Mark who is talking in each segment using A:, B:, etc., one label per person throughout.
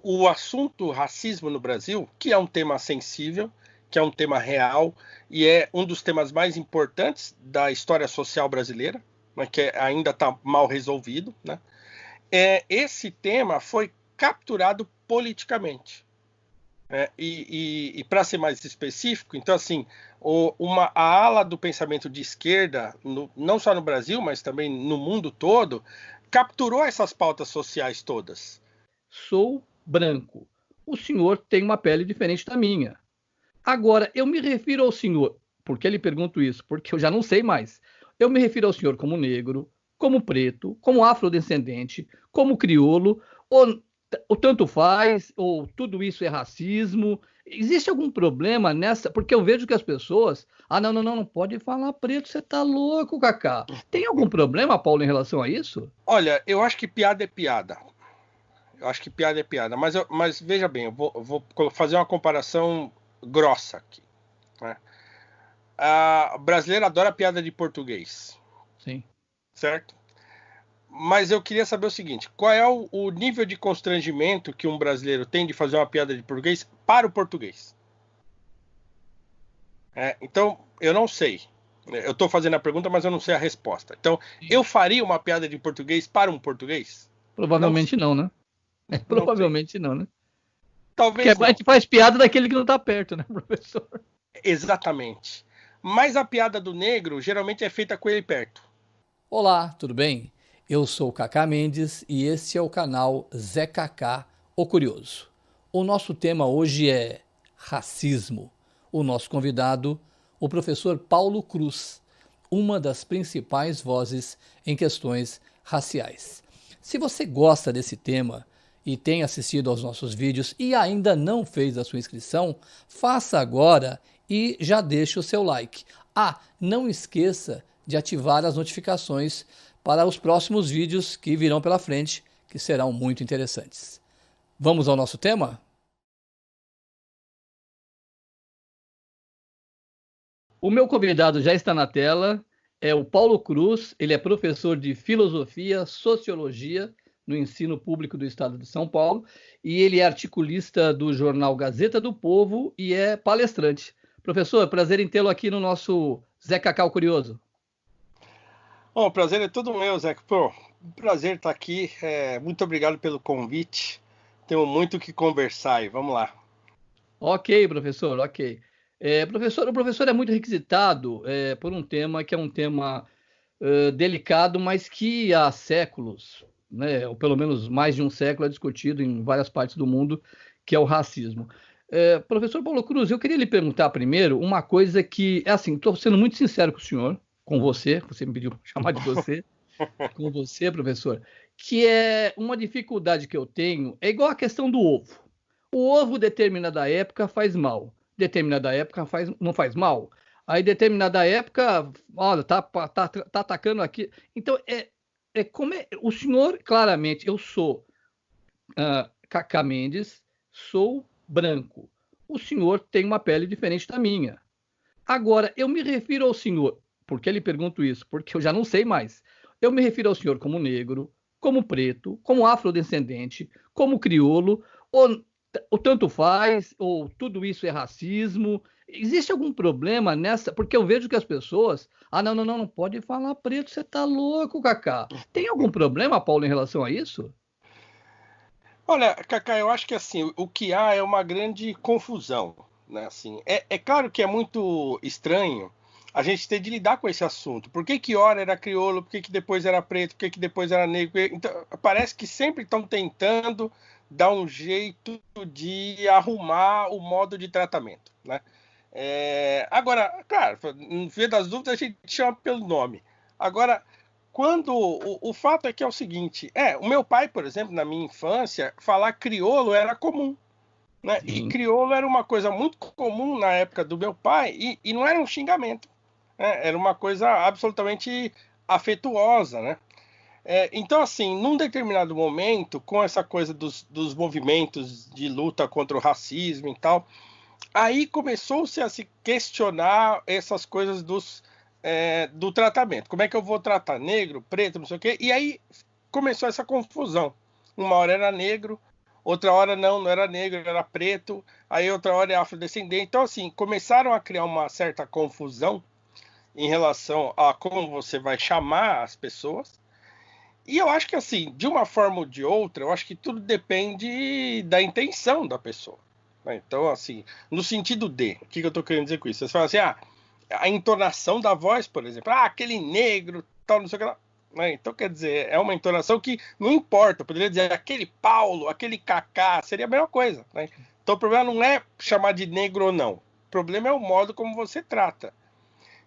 A: o assunto racismo no Brasil, que é um tema sensível, que é um tema real e é um dos temas mais importantes da história social brasileira, né, que ainda está mal resolvido, né? Esse tema foi capturado politicamente. E para ser mais específico, então, assim, a ala do pensamento de esquerda, não só no Brasil, mas também no mundo todo, capturou essas pautas sociais todas.
B: Sou branco. O senhor tem uma pele diferente da minha. Agora, eu me refiro ao senhor, por que lhe pergunto isso? Porque eu já não sei mais. Eu me refiro ao senhor como negro, como preto, como afrodescendente, como crioulo, ou tanto faz, ou tudo isso é racismo. Existe algum problema nessa? Porque eu vejo que as pessoas. Ah, não, não, não, não pode falar preto, você tá louco, Cacá. Tem algum problema, Paulo, em relação a isso?
A: Olha, eu acho que piada é piada. Eu acho que piada é piada. Mas veja bem, eu vou fazer uma comparação grossa aqui. Né? A brasileira adora piada de português.
B: Sim.
A: Certo? Mas eu queria saber o seguinte: qual é o nível de constrangimento que um brasileiro tem de fazer uma piada de português para o português? Então, eu não sei. Eu estou fazendo a pergunta, mas eu não sei a resposta. Então, eu faria uma piada de português para um português? Não
B: Provavelmente
A: sei.
B: não, né?
A: Não sei.
B: Provavelmente não, né? Porque
A: Talvez
B: a
A: não.
B: gente faz piada daquele que não tá perto, né, professor?
A: Exatamente. Mas a piada do negro geralmente é feita com ele perto.
C: Olá, tudo bem? Eu sou o Cacá Mendes e este é o canal Zé Cacá, o Curioso. O nosso tema hoje é racismo. O nosso convidado, o professor Paulo Cruz, uma das principais vozes em questões raciais. Se você gosta desse tema e tem assistido aos nossos vídeos e ainda não fez a sua inscrição, faça agora e já deixe o seu like. Ah, não esqueça de ativar as notificações para os próximos vídeos que virão pela frente, que serão muito interessantes. Vamos ao nosso tema?
B: O meu convidado já está na tela, é o Paulo Cruz, ele é professor de Filosofia, Sociologia no Ensino Público do Estado de São Paulo e ele é articulista do jornal Gazeta do Povo e é palestrante. Professor, prazer em tê-lo aqui no nosso Zé Cacau Curioso.
A: Bom, o prazer é todo meu, Zé. Pô, um prazer estar aqui. Muito obrigado pelo convite. Temos muito o que conversar aí. Vamos lá.
B: Ok, professor, ok. O professor é muito requisitado por um tema que é um tema delicado, mas que há séculos, né, ou pelo menos mais de um século, é discutido em várias partes do mundo, que é o racismo. Professor Paulo Cruz, eu queria lhe perguntar primeiro uma coisa que, é assim, estou sendo muito sincero com o senhor, com você me pediu para chamar de você, com você, professor, que é uma dificuldade que eu tenho, é igual a questão do ovo. O ovo, determinada época, faz mal. Determinada época não faz mal. Aí, determinada época, olha, tá atacando aqui. Então, o senhor, claramente, eu sou Cacá Mendes, sou branco. O senhor tem uma pele diferente da minha. Agora, eu me refiro ao senhor, por que lhe pergunto isso? Porque eu já não sei mais. Eu me refiro ao senhor como negro, como preto, como afrodescendente, como crioulo, ou tanto faz, ou tudo isso é racismo. Existe algum problema nessa? Porque eu vejo que as pessoas. Ah, não, não, não, não pode falar preto, você tá louco, Cacá. Tem algum problema, Paulo, em relação a isso?
A: Olha, Cacá, eu acho que assim, o que há é uma grande confusão, né? Assim, é claro que é muito estranho a gente ter de lidar com esse assunto. Por que ora era crioulo, por que depois era preto, por que depois era negro? Então, parece que sempre estão tentando dar um jeito de arrumar o modo de tratamento, né? Agora, claro, no fim das dúvidas a gente chama pelo nome. Agora, quando o fato é que é o seguinte, o meu pai, por exemplo, na minha infância, falar crioulo era comum, né? E
B: Sim.
A: crioulo era uma coisa muito comum na época do meu pai e não era um xingamento, né? Era uma coisa absolutamente afetuosa, né? Então, assim, num determinado momento, com essa coisa dos movimentos de luta contra o racismo e tal, aí começou-se a se questionar essas coisas do tratamento. Como é que eu vou tratar negro, preto, não sei o quê? E aí começou essa confusão. Uma hora era negro, outra hora não era negro, era preto, aí outra hora é afrodescendente. Então, assim, começaram a criar uma certa confusão em relação a como você vai chamar as pessoas. E eu acho que, assim, de uma forma ou de outra, eu acho que tudo depende da intenção da pessoa, né? Então, assim, no sentido de, o que eu estou querendo dizer com isso? Você fala assim, a entonação da voz, por exemplo, aquele negro, tal, não sei o que lá. Né? Então, quer dizer, é uma entonação que não importa, eu poderia dizer aquele Paulo, aquele Kaká, seria a mesma coisa. Né? Então, o problema não é chamar de negro ou não, o problema é o modo como você trata.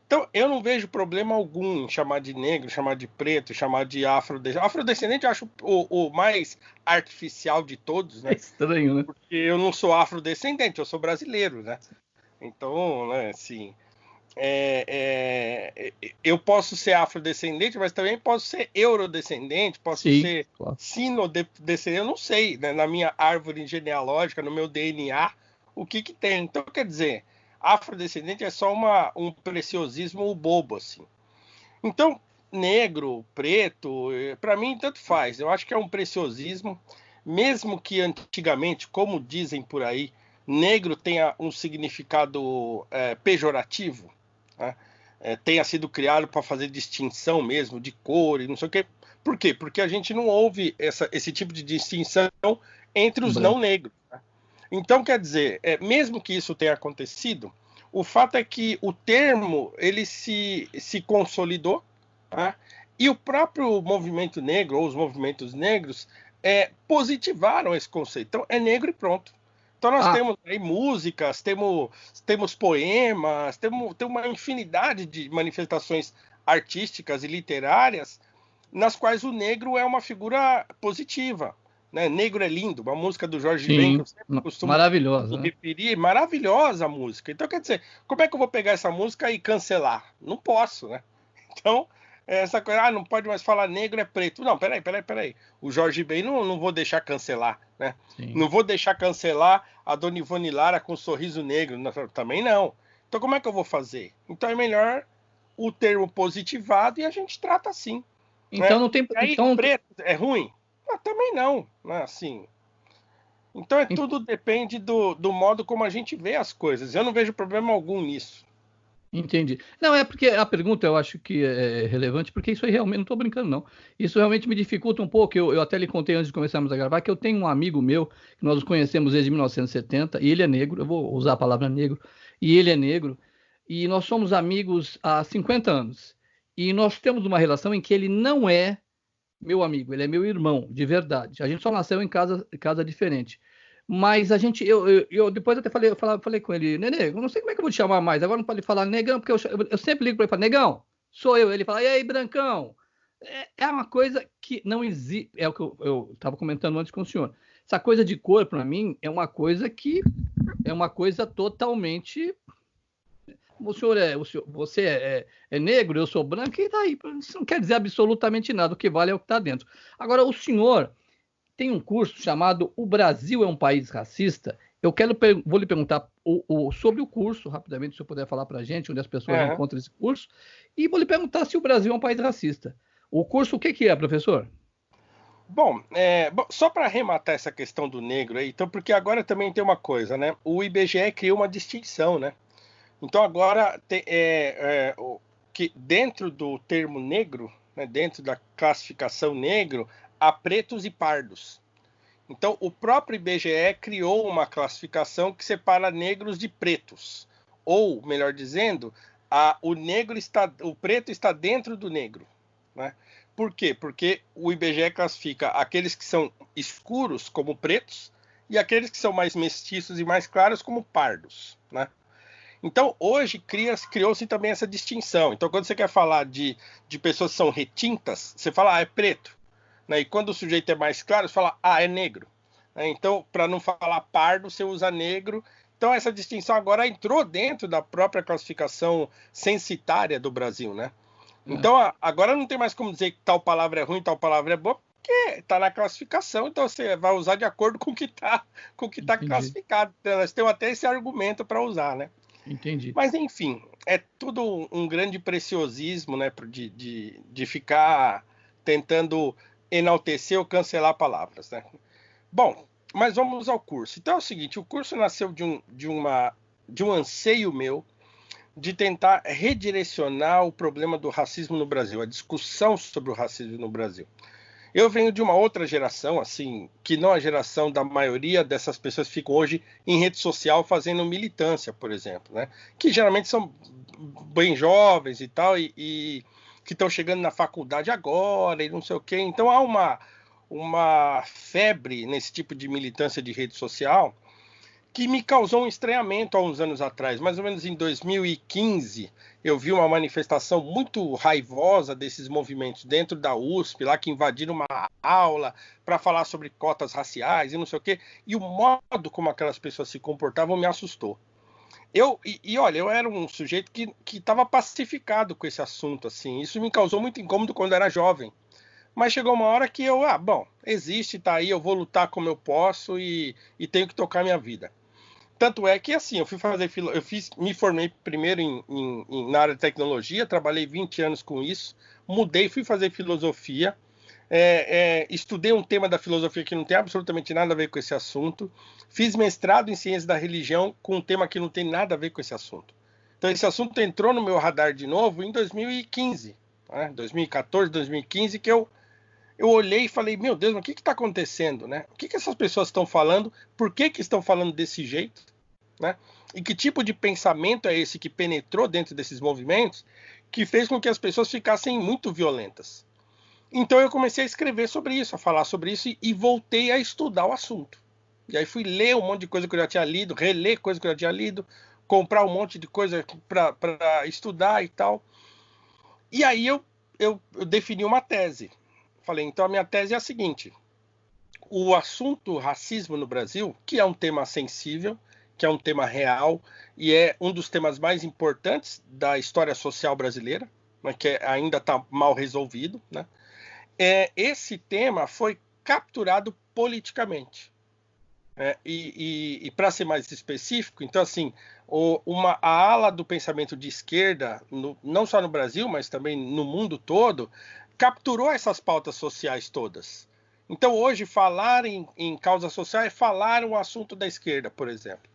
A: Então, eu não vejo problema algum em chamar de negro, chamar de preto, chamar de afrodescendente. Afrodescendente eu acho o mais artificial de todos, né?
B: É estranho, né?
A: Porque eu não sou afrodescendente, eu sou brasileiro, né? Então, né, assim, eu posso ser afrodescendente, mas também posso ser eurodescendente, posso
B: Sim,
A: ser
B: claro.
A: sinodescendente, eu não sei, né? Na minha árvore genealógica, no meu DNA, o que tem. Então, quer dizer, afrodescendente é só um preciosismo bobo, assim. Então, negro, preto, para mim tanto faz. Eu acho que é um preciosismo, mesmo que antigamente, como dizem por aí, negro tenha um significado pejorativo, né? Tenha sido criado para fazer distinção mesmo de cor e não sei o quê. Por quê? Porque a gente não ouve esse tipo de distinção entre os não negros. Né? Então, quer dizer, mesmo que isso tenha acontecido, o fato é que o termo ele se consolidou, tá? E o próprio movimento negro, ou os movimentos negros, positivaram esse conceito. Então, é negro e pronto. Então, nós temos aí músicas, temos poemas, temos uma infinidade de manifestações artísticas e literárias nas quais o negro é uma figura positiva. Né? Negro é lindo, uma música do Jorge Ben, que eu sempre costumo
B: maravilhosa,
A: me referir, maravilhosa a música. Então, quer dizer, como é que eu vou pegar essa música e cancelar? Não posso, né? Então, essa coisa, não pode mais falar negro é preto. Não, peraí. O Jorge Ben não vou deixar cancelar, né?
B: Sim.
A: Não vou deixar cancelar a Dona Ivone Lara com Sorriso Negro, também não. Então, como é que eu vou fazer? Então, é melhor o termo positivado e a gente trata assim.
B: Então,
A: né?
B: não tem...
A: Aí,
B: então...
A: preto é ruim? Também não, né? Assim... Então, tudo depende do modo como a gente vê as coisas. Eu não vejo problema algum nisso.
B: Entendi. Não, é porque a pergunta eu acho que é relevante, porque isso aí realmente, não estou brincando, não. Isso realmente me dificulta um pouco. Eu até lhe contei antes de começarmos a gravar que eu tenho um amigo meu, que nós nos conhecemos desde 1970, e ele é negro, eu vou usar a palavra negro, e ele é negro, e nós somos amigos há 50 anos. E nós temos uma relação em que ele não é meu amigo, ele é meu irmão, de verdade. A gente só nasceu em casa diferente. Mas a gente, eu depois até falei com ele, Nenê, eu não sei como é que eu vou te chamar mais. Agora não pode falar negão, porque eu sempre ligo para ele e falo, negão, sou eu. Ele fala, e aí, brancão? É uma coisa que não existe. É o que eu estava comentando antes com o senhor. Essa coisa de cor, para mim, é uma coisa totalmente. Você é negro, eu sou branco, e daí? Isso não quer dizer absolutamente nada. O que vale é o que está dentro. Agora, o senhor tem um curso chamado O Brasil é um País Racista. Vou lhe perguntar sobre o curso, rapidamente, se eu puder falar para a gente, onde as pessoas encontram esse curso, e vou lhe perguntar se o Brasil é um país racista. O curso, o que é, professor?
A: Bom, só para arrematar essa questão do negro aí, então, porque agora também tem uma coisa, né? O IBGE criou uma distinção, né? Então agora que dentro do termo negro, né, dentro da classificação negro, há pretos e pardos. Então o próprio IBGE criou uma classificação que separa negros de pretos, ou melhor dizendo, o preto está dentro do negro, né? Por quê? Porque o IBGE classifica aqueles que são escuros como pretos e aqueles que são mais mestiços e mais claros como pardos, né? Então, hoje criou-se também essa distinção. Então, quando você quer falar de pessoas que são retintas, você fala, é preto. Né? E quando o sujeito é mais claro, você fala, é negro. Né? Então, para não falar pardo, você usa negro. Então, essa distinção agora entrou dentro da própria classificação censitária do Brasil, né? Então, agora não tem mais como dizer que tal palavra é ruim, tal palavra é boa, porque está na classificação, então você vai usar de acordo com o que está classificado. Então, nós temos até esse argumento para usar, né?
B: Entendi.
A: Mas, enfim, é tudo um grande preciosismo, né, de ficar tentando enaltecer ou cancelar palavras, né? Bom, Mas vamos ao curso. Então é o seguinte, o curso nasceu de um anseio meu de tentar redirecionar o problema do racismo no Brasil, a discussão sobre o racismo no Brasil. Eu venho de uma outra geração, assim, que não a geração da maioria dessas pessoas que ficam hoje em rede social fazendo militância, por exemplo, né? Que geralmente são bem jovens e tal, e que estão chegando na faculdade agora e não sei o quê. Então há uma febre nesse tipo de militância de rede social que me causou um estranhamento há uns anos atrás. Mais ou menos em 2015, eu vi uma manifestação muito raivosa desses movimentos dentro da USP, lá que invadiram uma aula para falar sobre cotas raciais e não sei o quê, e o modo como aquelas pessoas se comportavam me assustou. Olha, eu era um sujeito que estava pacificado com esse assunto, assim. Isso me causou muito incômodo quando eu era jovem. Mas chegou uma hora que bom, existe, tá aí, eu vou lutar como eu posso e tenho que tocar minha vida. Tanto é que, assim, me formei primeiro na área de tecnologia, trabalhei 20 anos com isso, mudei, fui fazer filosofia, estudei um tema da filosofia que não tem absolutamente nada a ver com esse assunto, fiz mestrado em ciências da religião com um tema que não tem nada a ver com esse assunto. Então, esse assunto entrou no meu radar de novo em 2015, né? 2014, 2015, que eu olhei e falei, meu Deus, mas o que está acontecendo, né? O que essas pessoas estão falando? Por que estão falando desse jeito? Né? E que tipo de pensamento é esse que penetrou dentro desses movimentos que fez com que as pessoas ficassem muito violentas? Então eu comecei a escrever sobre isso, a falar sobre isso e voltei a estudar o assunto. E aí fui ler um monte de coisa que eu já tinha lido, reler coisa que eu já tinha lido, comprar um monte de coisa para estudar e tal. E aí eu defini uma tese. Falei, então a minha tese é a seguinte: o assunto racismo no Brasil, que é um tema sensível, que é um tema real e é um dos temas mais importantes da história social brasileira, mas que ainda está mal resolvido, né? Esse tema foi capturado politicamente. E para ser mais específico, então assim, a ala do pensamento de esquerda, não só no Brasil, mas também no mundo todo, capturou essas pautas sociais todas. Então hoje falar em causa social é falar um assunto da esquerda, por exemplo.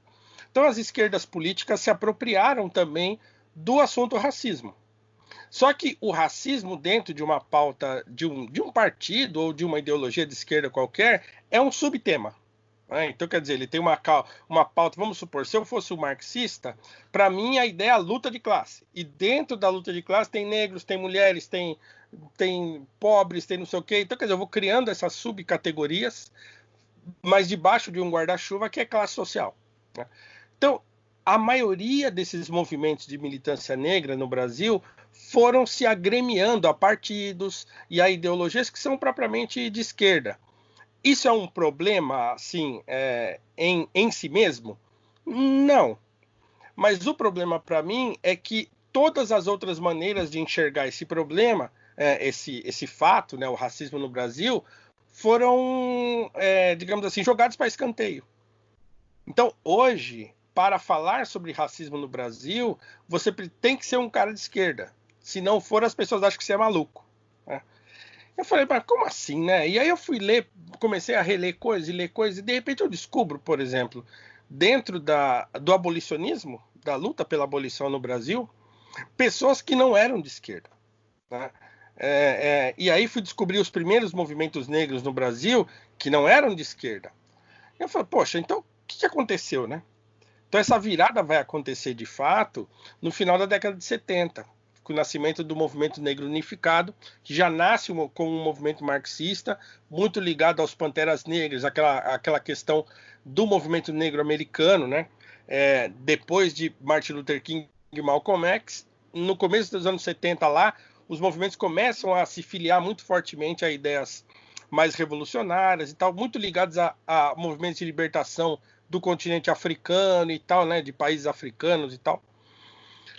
A: Então as esquerdas políticas se apropriaram também do assunto racismo. Só que o racismo dentro de uma pauta de um partido ou de uma ideologia de esquerda qualquer é um subtema. Então, quer dizer, ele tem uma pauta, vamos supor, se eu fosse um marxista, para mim a ideia é a luta de classe. E dentro da luta de classe tem negros, tem mulheres, tem pobres, tem não sei o quê. Então, quer dizer, eu vou criando essas subcategorias, mas debaixo de um guarda-chuva que é classe social. Né? Então, a maioria desses movimentos de militância negra no Brasil foram se agremiando a partidos e a ideologias que são propriamente de esquerda. Isso é um problema, assim, em si mesmo? Não. Mas o problema para mim é que todas as outras maneiras de enxergar esse problema, esse fato, né, o racismo no Brasil, foram, digamos assim, jogados para escanteio. Então, hoje, para falar sobre racismo no Brasil, você tem que ser um cara de esquerda. Se não for, as pessoas acham que você é maluco. Né? Eu falei, mas como assim, né? E aí eu fui ler, comecei a reler coisas, e de repente eu descubro, por exemplo, dentro do abolicionismo, da luta pela abolição no Brasil, pessoas que não eram de esquerda. Né? E aí fui descobrir os primeiros movimentos negros no Brasil que não eram de esquerda. Eu falei, poxa, então o que aconteceu, né? Então essa virada vai acontecer de fato no final da década de 70, com o nascimento do movimento negro unificado, que já nasce com um movimento marxista, muito ligado aos Panteras Negras, aquela questão do movimento negro americano, né? Depois de Martin Luther King e Malcolm X, no começo dos anos 70 lá, os movimentos começam a se filiar muito fortemente a ideias mais revolucionárias e tal, muito ligados a movimentos de libertação do continente africano e tal, né? De países africanos e tal.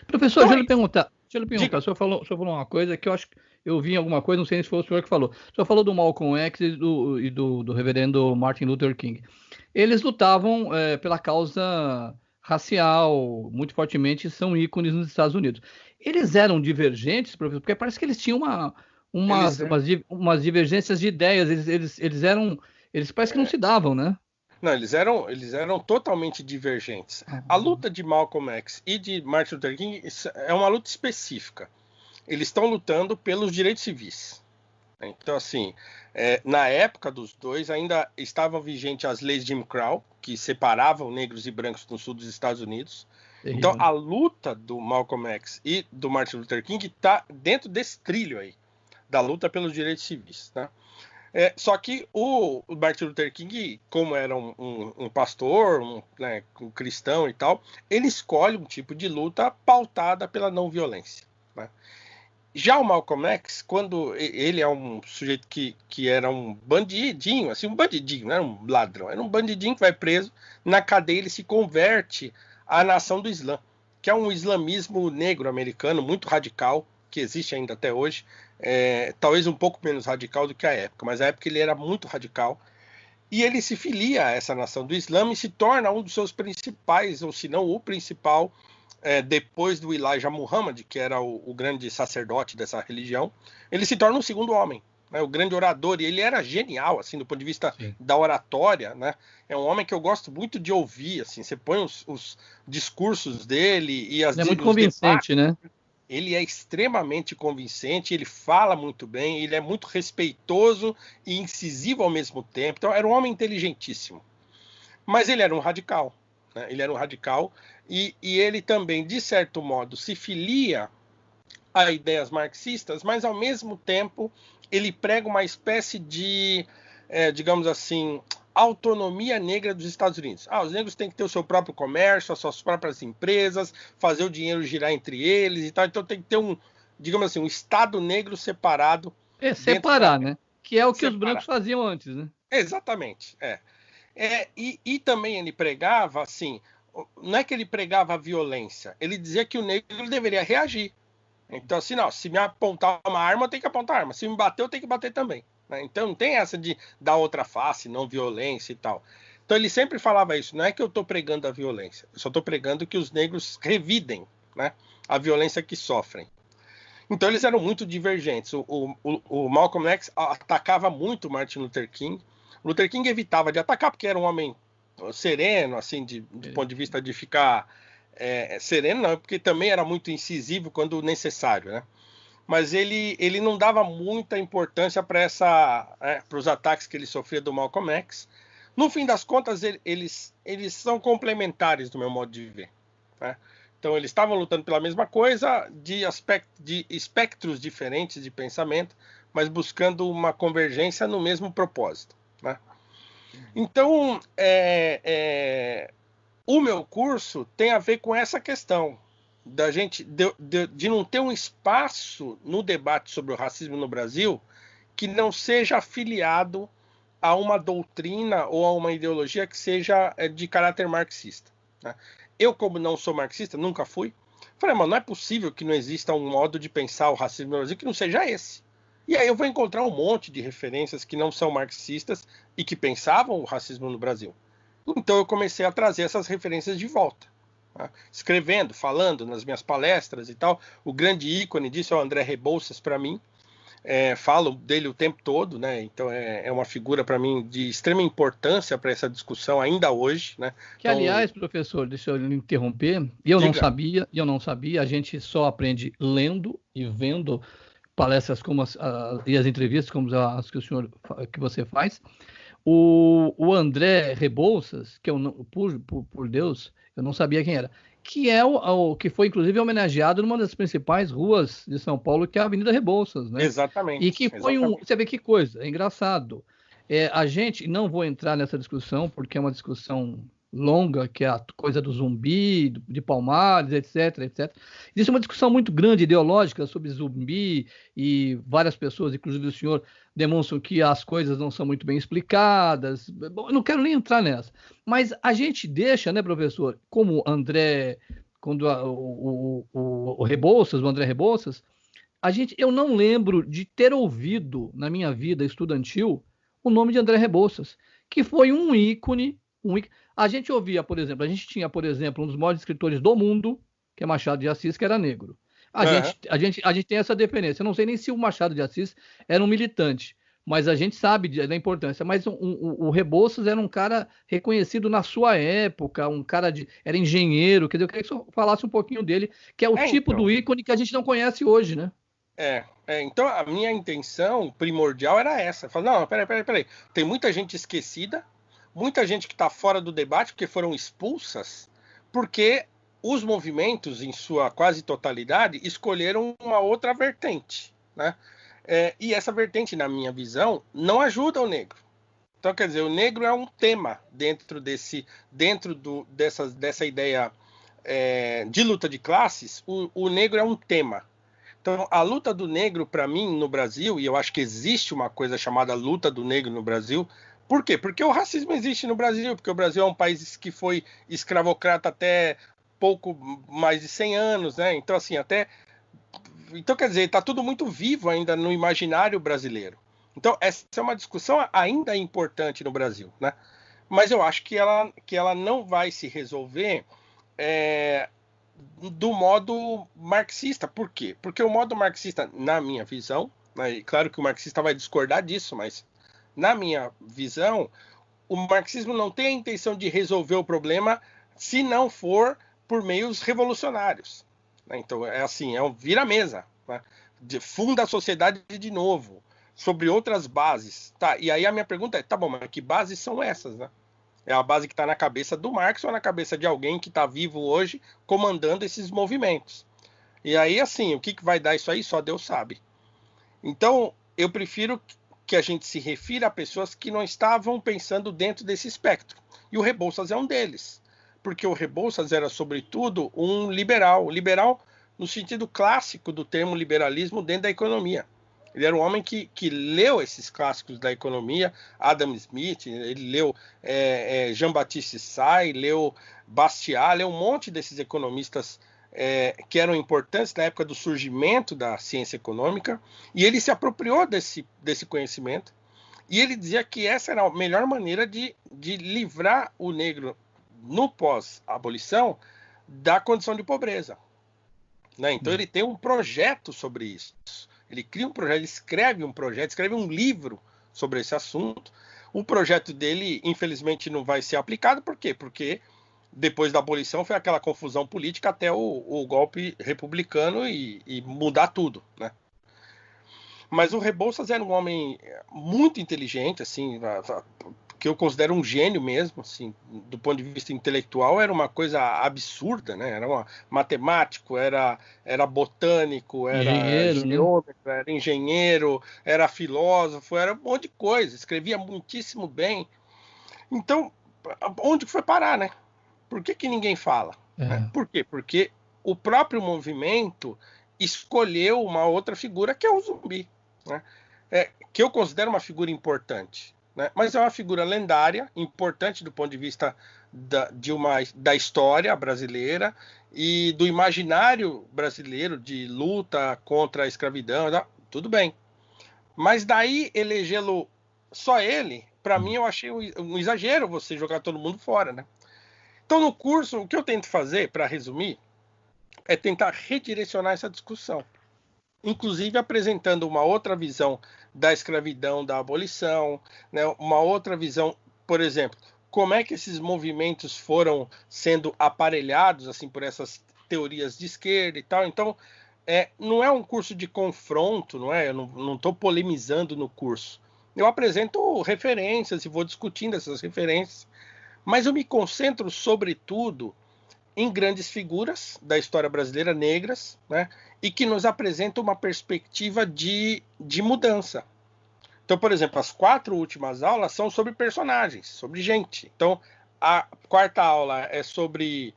B: Professor, então, deixa eu lhe perguntar, o senhor falou uma coisa que eu acho que eu vi em alguma coisa, não sei se foi o senhor que falou. O senhor falou do Malcolm X e do reverendo Martin Luther King. Eles lutavam pela causa racial, muito fortemente, são ícones nos Estados Unidos. Eles eram divergentes, professor, porque parece que eles tinham umas divergências de ideias, eles parece que não se davam, né?
A: Não, eles eram totalmente divergentes. A luta de Malcolm X e de Martin Luther King é uma luta específica. Eles estão lutando pelos direitos civis. Então, assim, na época dos dois ainda estavam vigentes as leis de Jim Crow, que separavam negros e brancos no sul dos Estados Unidos.
B: Terrível.
A: Então, a luta do Malcolm X e do Martin Luther King está dentro desse trilho aí, da luta pelos direitos civis, né? Só que o Martin Luther King, como era um pastor, um cristão e tal, ele escolhe um tipo de luta pautada pela não violência, né? Já o Malcolm X, quando ele é um sujeito que era um bandidinho, assim, um bandidinho, não era um ladrão, era um bandidinho que vai preso, na cadeia ele se converte à nação do Islã, que é um islamismo negro americano muito radical, que existe ainda até hoje, talvez um pouco menos radical do que a época, mas a época ele era muito radical, e ele se filia a essa nação do Islã e se torna um dos seus principais, ou se não o principal, depois do Elijah Muhammad, que era o grande sacerdote dessa religião, ele se torna o segundo homem, né, o grande orador, e ele era genial, assim, do ponto de vista da oratória, né? É um homem que eu gosto muito de ouvir, assim, você põe os discursos dele e
B: é muito convincente, debates, né?
A: Ele é extremamente convincente, ele fala muito bem, ele é muito respeitoso e incisivo ao mesmo tempo, então era um homem inteligentíssimo, mas ele era um radical, né? Ele era um radical e ele também, de certo modo, se filia a ideias marxistas, mas ao mesmo tempo ele prega uma espécie de, digamos assim, autonomia negra dos Estados Unidos. Os negros têm que ter o seu próprio comércio, as suas próprias empresas, fazer o dinheiro girar entre eles e tal. Então tem que ter digamos assim, um Estado negro separado.
B: Separar, né? Que é o que os brancos faziam antes, né?
A: Exatamente, e também ele pregava, assim, não é que ele pregava a violência, ele dizia que o negro deveria reagir. Então, assim, não, se me apontar uma arma, eu tenho que apontar a arma. Se me bater, eu tenho que bater também, né? Então, não tem essa de dar outra face, não violência e tal. Então, ele sempre falava isso. Não é que eu estou pregando a violência. Eu só estou pregando que os negros revidem, né, a violência que sofrem. Então, eles eram muito divergentes. O Malcolm X atacava muito o Martin Luther King. O Luther King evitava de atacar porque era um homem sereno, assim, do ponto de vista de ficar... sereno não, porque também era muito incisivo quando necessário, né? Mas ele não dava muita importância para os ataques que ele sofria do Malcolm X. No fim das contas, eles são complementares do meu modo de ver, né? Então eles estavam lutando pela mesma coisa, de espectros diferentes de pensamento, mas buscando uma convergência no mesmo propósito, né? Então, o meu curso tem a ver com essa questão da gente de não ter um espaço no debate sobre o racismo no Brasil que não seja afiliado a uma doutrina ou a uma ideologia que seja de caráter marxista, né? Eu, como não sou marxista, nunca fui, falei, mano, não é possível que não exista um modo de pensar o racismo no Brasil que não seja esse. E aí eu vou encontrar um monte de referências que não são marxistas e que pensavam o racismo no Brasil. Então eu comecei a trazer essas referências de volta, né? Escrevendo, falando nas minhas palestras e tal. O grande ícone disso é o André Rebouças para mim. Falo dele o tempo todo, né? Então é uma figura para mim de extrema importância para essa discussão ainda hoje, né?
B: Que, aliás, professor, deixa eu lhe interromper, eu não sabia, a gente só aprende lendo e vendo palestras como e as entrevistas como as que você faz. O André Rebouças, que por Deus, eu não sabia quem era, que é que foi inclusive homenageado numa das principais ruas de São Paulo, que é a Avenida Rebouças, né?
A: Exatamente.
B: E que foi você vê que coisa, é engraçado. A gente, não vou entrar nessa discussão, porque é uma discussão longa, que é a coisa do zumbi, de Palmares, etc, etc. Existe uma discussão muito grande, ideológica, sobre zumbi, e várias pessoas, inclusive o senhor, demonstram que as coisas não são muito bem explicadas. Bom, eu não quero nem entrar nessa. Mas a gente deixa, né, professor, como André, quando o Rebouças, o André Rebouças, eu não lembro de ter ouvido, na minha vida estudantil, o nome de André Rebouças, que foi um ícone. A gente tinha, por exemplo, um dos maiores escritores do mundo, que é Machado de Assis, que era negro. A gente tem essa deferência. Eu não sei nem se o Machado de Assis era um militante, mas a gente sabe da importância. Mas o Rebouças era um cara reconhecido na sua época, era engenheiro, quer dizer, eu queria que o senhor falasse um pouquinho dele, que é o tipo
A: Então.
B: do ícone que a gente não conhece hoje, né?
A: Então a minha intenção primordial era essa. Falar, não, peraí. Tem muita gente esquecida, muita gente que está fora do debate porque foram expulsas, porque os movimentos, em sua quase totalidade, escolheram uma outra vertente, né? E essa vertente, na minha visão, não ajuda o negro. Então, quer dizer, o negro é um tema dentro dessa ideia de luta de classes. O negro é um tema. Então, a luta do negro, para mim, no Brasil, e eu acho que existe uma coisa chamada luta do negro no Brasil. Por quê? Porque o racismo existe no Brasil, porque o Brasil é um país que foi escravocrata até pouco mais de 100 anos, né? Então, assim, Então, quer dizer, está tudo muito vivo ainda no imaginário brasileiro. Então, essa é uma discussão ainda importante no Brasil, né? Mas eu acho que ela não vai se resolver do modo marxista. Por quê? Porque o modo marxista, na minha visão, né, e claro que o marxista vai discordar disso, mas na minha visão, o marxismo não tem a intenção de resolver o problema se não for por meios revolucionários. Né? Então, é um vira-mesa. Né? Funda a sociedade de novo, sobre outras bases. Tá, e aí a minha pergunta é, tá bom, mas que bases são essas, né? É a base que está na cabeça do Marx ou na cabeça de alguém que está vivo hoje comandando esses movimentos. E aí, assim, o que vai dar isso aí, só Deus sabe. Então, eu prefiro que a gente se refira a pessoas que não estavam pensando dentro desse espectro. E o Rebouças é um deles. Porque o Rebouças era, sobretudo, um liberal. Liberal no sentido clássico do termo liberalismo dentro da economia. Ele era um homem que leu esses clássicos da economia, Adam Smith, ele leu Jean-Baptiste Say, leu Bastiat, leu um monte desses economistas que eram importantes na época do surgimento da ciência econômica, e ele se apropriou desse conhecimento, e ele dizia que essa era a melhor maneira de livrar o negro no pós-abolição da condição de pobreza. Né? Então ele tem um projeto sobre isso. Ele cria um projeto, ele escreve um projeto, escreve um livro sobre esse assunto. O projeto dele, infelizmente, não vai ser aplicado. Por quê? Porque depois da abolição foi aquela confusão política até o golpe republicano e mudar tudo, né? Mas o Rebouças era um homem muito inteligente, assim, que eu considero um gênio mesmo, assim, do ponto de vista intelectual, era uma coisa absurda, né? Era matemático, era botânico, era geômetra, né? Era engenheiro, era filósofo, era um monte de coisa, escrevia muitíssimo bem. Então, onde foi parar, né? Por que ninguém fala? Né? Por quê? Porque o próprio movimento escolheu uma outra figura, que é o Zumbi, né? Que eu considero uma figura importante. Né? Mas é uma figura lendária, importante do ponto de vista da história brasileira e do imaginário brasileiro de luta contra a escravidão. Tudo bem. Mas daí elegê-lo só ele, para mim eu achei um exagero você jogar todo mundo fora. Né? Então no curso, o que eu tento fazer, para resumir, é tentar redirecionar essa discussão. Inclusive apresentando uma outra visão da escravidão, da abolição, né? Uma outra visão, por exemplo, como é que esses movimentos foram sendo aparelhados assim por essas teorias de esquerda e tal. Então, não é um curso de confronto, não é? Eu não estou polemizando no curso. Eu apresento referências e vou discutindo essas referências, mas eu me concentro, sobretudo, em grandes figuras da história brasileira, negras, né, e que nos apresentam uma perspectiva de mudança. Então, por exemplo, as 4 últimas aulas são sobre personagens, sobre gente. Então, a 4ª aula é sobre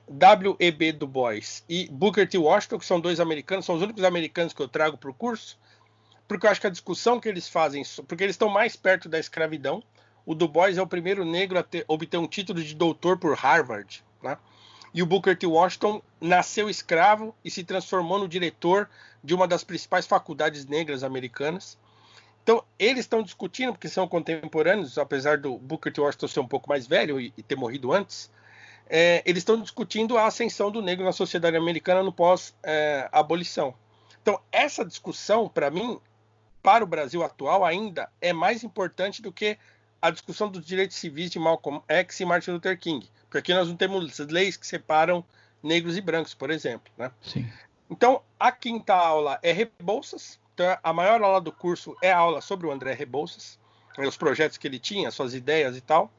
A: W.E.B. Du Bois e Booker T. Washington, que são 2 americanos, são os únicos americanos que eu trago para o curso, porque eu acho que a discussão que eles fazem, porque eles estão mais perto da escravidão. O Du Bois é o primeiro negro a obter um título de doutor por Harvard. Né? E o Booker T. Washington nasceu escravo e se transformou no diretor de uma das principais faculdades negras americanas. Então, eles estão discutindo, porque são contemporâneos, apesar do Booker T. Washington ser um pouco mais velho e ter morrido antes, eles estão discutindo a ascensão do negro na sociedade americana no pós-abolição. Então, essa discussão, para mim, para o Brasil atual, ainda é mais importante do que a discussão dos direitos civis de Malcolm X e Martin Luther King. Porque aqui nós não temos leis que separam negros e brancos, por exemplo, né?
B: Sim.
A: Então, a quinta aula é Rebouças. Então, a maior aula do curso é a aula sobre o André Rebouças, os projetos que ele tinha, suas ideias e tal.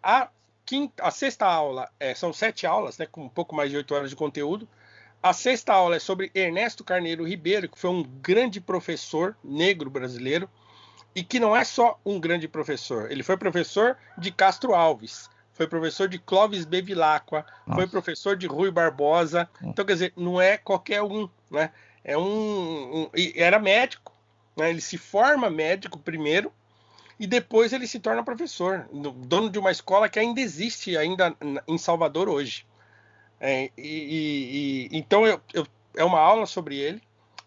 A: A sexta aula, são 7 aulas, né, com um pouco mais de 8 horas de conteúdo. A sexta aula é sobre Ernesto Carneiro Ribeiro, que foi um grande professor negro brasileiro, e que não é só um grande professor, ele foi professor de Castro Alves, foi professor de Clóvis Bevilacqua, foi professor de Rui Barbosa. Então, quer dizer, não é qualquer um, né? Era médico, né? Ele se forma médico primeiro e depois ele se torna professor, dono de uma escola que ainda existe ainda em Salvador hoje. Então, é uma aula sobre ele.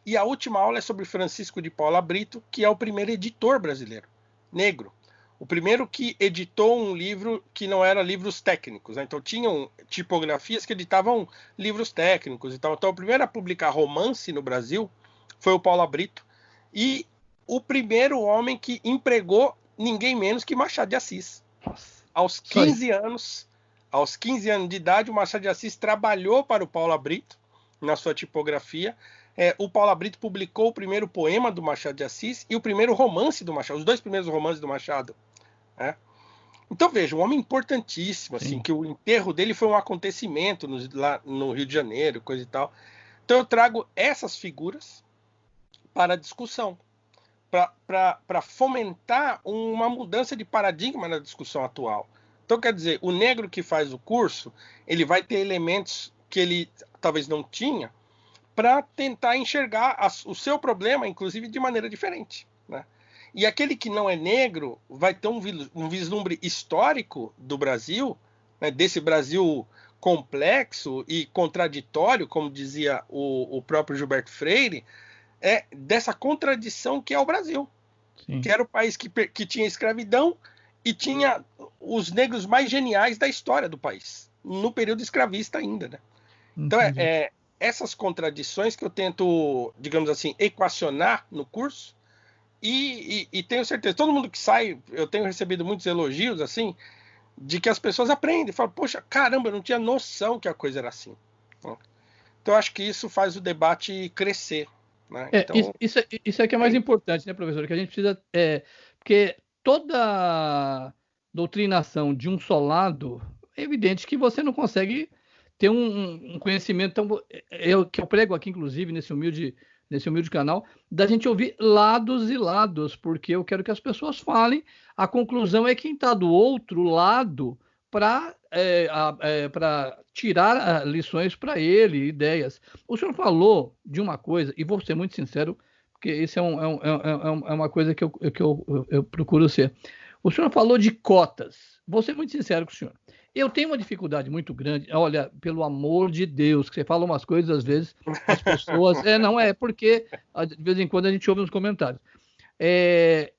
A: E a última aula é sobre Francisco de Paula Brito, que é o primeiro editor brasileiro, negro. O primeiro que editou um livro que não era livros técnicos, né? Então tinham tipografias que editavam livros técnicos e tal. Então o primeiro a publicar romance no Brasil foi o Paula Brito. E o primeiro homem que empregou ninguém menos que Machado de Assis. Aos 15 anos de idade, o Machado de Assis trabalhou para o Paula Brito na sua tipografia. O Paula Brito publicou o primeiro poema do Machado de Assis e o primeiro romance do Machado, os 2 primeiros romances do Machado. Então, veja, um homem importantíssimo, assim, que o enterro dele foi um acontecimento lá no Rio de Janeiro, coisa e tal. Então, eu trago essas figuras para a discussão, para fomentar uma mudança de paradigma na discussão atual. Então, quer dizer, o negro que faz o curso, ele vai ter elementos que ele talvez não tinha, para tentar enxergar o seu problema, inclusive, de maneira diferente, né? E aquele que não é negro vai ter um vislumbre histórico do Brasil, né, desse Brasil complexo e contraditório, como dizia o próprio Gilberto Freire, dessa contradição que é o Brasil. Sim. Que era o país que tinha escravidão e tinha os negros mais geniais da história do país, no período escravista ainda, né? Então, essas contradições que eu tento, digamos assim, equacionar no curso, e tenho certeza, todo mundo que sai, eu tenho recebido muitos elogios, assim, de que as pessoas aprendem, falam, poxa, caramba, eu não tinha noção que a coisa era assim. Então, acho que isso faz o debate crescer, né? Então...
B: Isso é que é mais importante, né, professor? Que a gente precisa... porque toda doutrinação de um só lado, é evidente que você não consegue ter um conhecimento tão... que eu prego aqui, inclusive, nesse humilde canal, da gente ouvir lados e lados, porque eu quero que as pessoas falem. A conclusão é quem está do outro lado para tirar lições para ele, ideias. O senhor falou de uma coisa, e vou ser muito sincero, porque isso é uma coisa que eu procuro ser. O senhor falou de cotas. Vou ser muito sincero com o senhor. Eu tenho uma dificuldade muito grande. Olha, pelo amor de Deus, que você fala umas coisas, às vezes, as pessoas... porque de vez em quando a gente ouve nos comentários.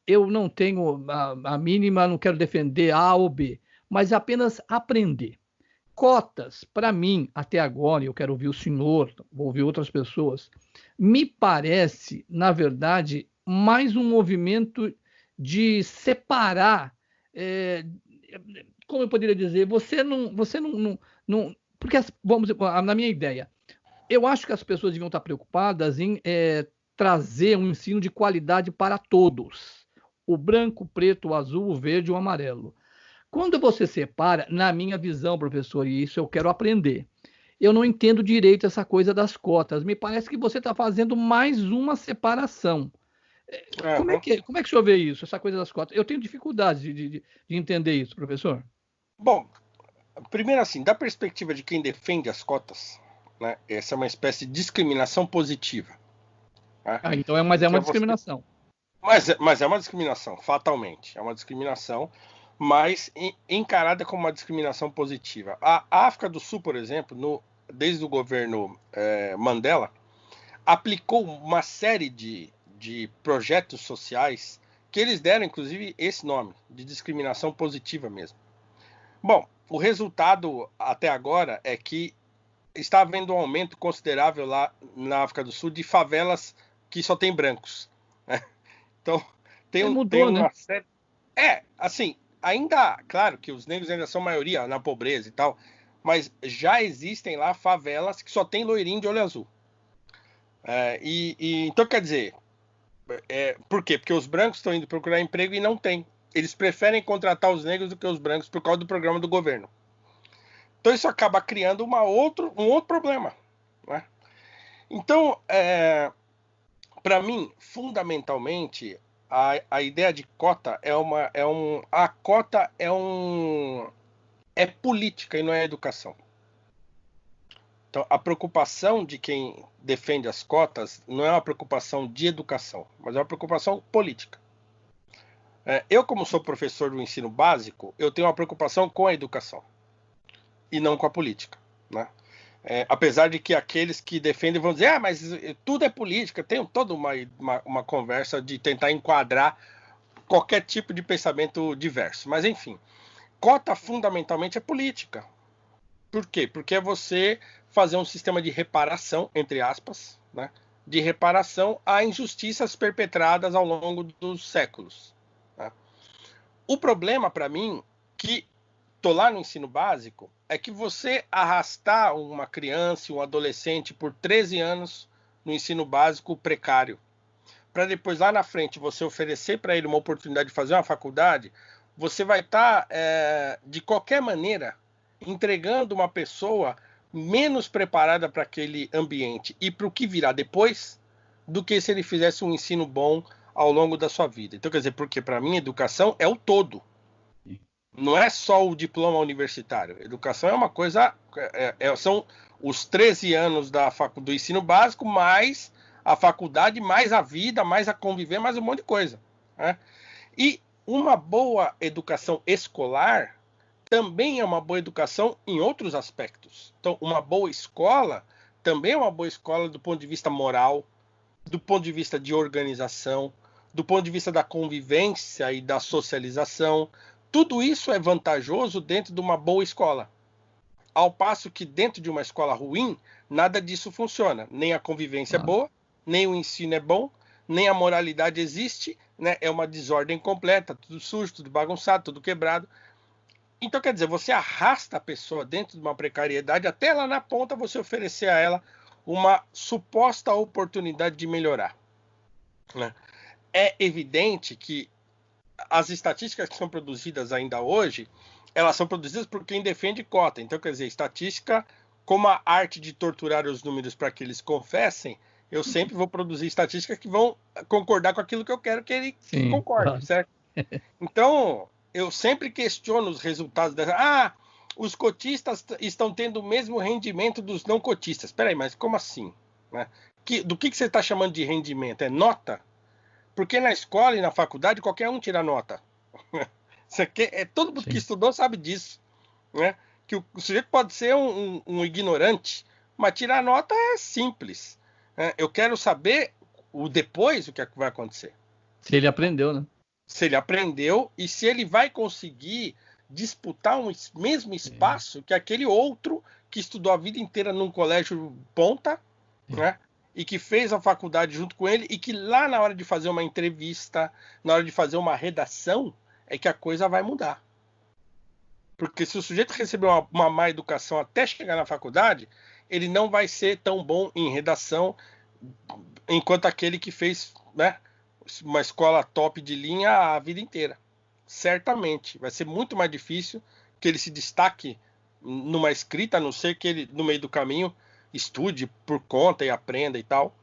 B: Eu não tenho a mínima, não quero defender A ou B, mas apenas aprender. Cotas, para mim, até agora, eu quero ouvir o senhor, vou ouvir outras pessoas, me parece, na verdade, mais um movimento de separar... como eu poderia dizer, você não porque, vamos dizer, na minha ideia, eu acho que as pessoas deviam estar preocupadas em trazer um ensino de qualidade para todos, o branco, o preto, o azul, o verde e o amarelo. Quando você separa, na minha visão, professor, e isso eu quero aprender, eu não entendo direito essa coisa das cotas, me parece que você está fazendo mais uma separação. Como é que o senhor vê isso, essa coisa das cotas? Eu tenho dificuldade de entender isso, professor.
A: Bom, primeiro assim, da perspectiva de quem defende as cotas, né, essa é uma espécie de discriminação positiva. Né?
B: Então mas é uma discriminação.
A: Mas é uma discriminação, fatalmente. É uma discriminação, mas encarada como uma discriminação positiva. A África do Sul, por exemplo, desde o governo Mandela, aplicou uma série de projetos sociais que eles deram, inclusive, esse nome, de discriminação positiva mesmo. Bom, o resultado até agora é que está havendo um aumento considerável lá na África do Sul de favelas que só tem brancos. né? Então, tem
B: Mudou, né?
A: uma série... assim, ainda, claro que os negros ainda são maioria na pobreza e tal, mas já existem lá favelas que só tem loirinho de olho azul. Então, quer dizer, por quê? Porque os brancos estão indo procurar emprego e não tem. Eles preferem contratar os negros do que os brancos por causa do programa do governo. Então, isso acaba criando um outro problema, né? Então, para mim, fundamentalmente, a ideia de cota a cota é política e não é educação. Então, a preocupação de quem defende as cotas não é uma preocupação de educação, mas é uma preocupação política. Eu, como sou professor do ensino básico, eu tenho uma preocupação com a educação e não com a política, né? Apesar de que aqueles que defendem vão dizer, mas tudo é política, tem toda uma conversa de tentar enquadrar qualquer tipo de pensamento diverso. Mas, enfim, cota fundamentalmente é política. Por quê? Porque é você fazer um sistema de reparação, entre aspas, né, de reparação a injustiças perpetradas ao longo dos séculos. Né? O problema, para mim, que estou lá no ensino básico, é que você arrastar uma criança, um adolescente por 13 anos no ensino básico precário, para depois lá na frente você oferecer para ele uma oportunidade de fazer uma faculdade, você vai estar, de qualquer maneira, entregando uma pessoa menos preparada para aquele ambiente e para o que virá depois, do que se ele fizesse um ensino bom ao longo da sua vida. Então, quer dizer, porque para mim educação é o todo. Não é só o diploma universitário. Educação é uma coisa... são os 13 anos do ensino básico, mais a faculdade, mais a vida, mais a conviver, mais um monte de coisa. Né? E uma boa educação escolar também é uma boa educação em outros aspectos. Então, uma boa escola também é uma boa escola do ponto de vista moral, do ponto de vista de organização, do ponto de vista da convivência e da socialização. Tudo isso é vantajoso dentro de uma boa escola. Ao passo que dentro de uma escola ruim, nada disso funciona. Nem a convivência é boa, nem o ensino é bom, nem a moralidade existe, né? É uma desordem completa, tudo sujo, tudo bagunçado, tudo quebrado. Então, quer dizer, você arrasta a pessoa dentro de uma precariedade até lá na ponta você oferecer a ela uma suposta oportunidade de melhorar. Né? É evidente que as estatísticas que são produzidas ainda hoje, elas são produzidas por quem defende cota. Então, quer dizer, estatística, como a arte de torturar os números para que eles confessem, eu sempre vou produzir estatísticas que vão concordar com aquilo que eu quero que ele concorde, claro. Certo? Então, eu sempre questiono os resultados dessa... os cotistas estão tendo o mesmo rendimento dos não cotistas. Espera aí, mas como assim? Né? Do que você está chamando de rendimento? É nota? Porque na escola e na faculdade qualquer um tira nota. Todo mundo que estudou sabe disso. Né? Que o sujeito pode ser um ignorante, mas tirar nota é simples. Eu quero saber o depois o que vai acontecer.
B: Se ele aprendeu, né?
A: Se ele aprendeu e se ele vai conseguir disputar o mesmo espaço que aquele outro que estudou a vida inteira num colégio ponta, né? E que fez a faculdade junto com ele e que lá na hora de fazer uma entrevista, na hora de fazer uma redação, é que a coisa vai mudar. Porque se o sujeito receber uma má educação até chegar na faculdade, ele não vai ser tão bom em redação enquanto aquele que fez, né, uma escola top de linha a vida inteira. Certamente. Vai ser muito mais difícil que ele se destaque numa escrita, a não ser que ele, no meio do caminho, estude por conta e aprenda e tal.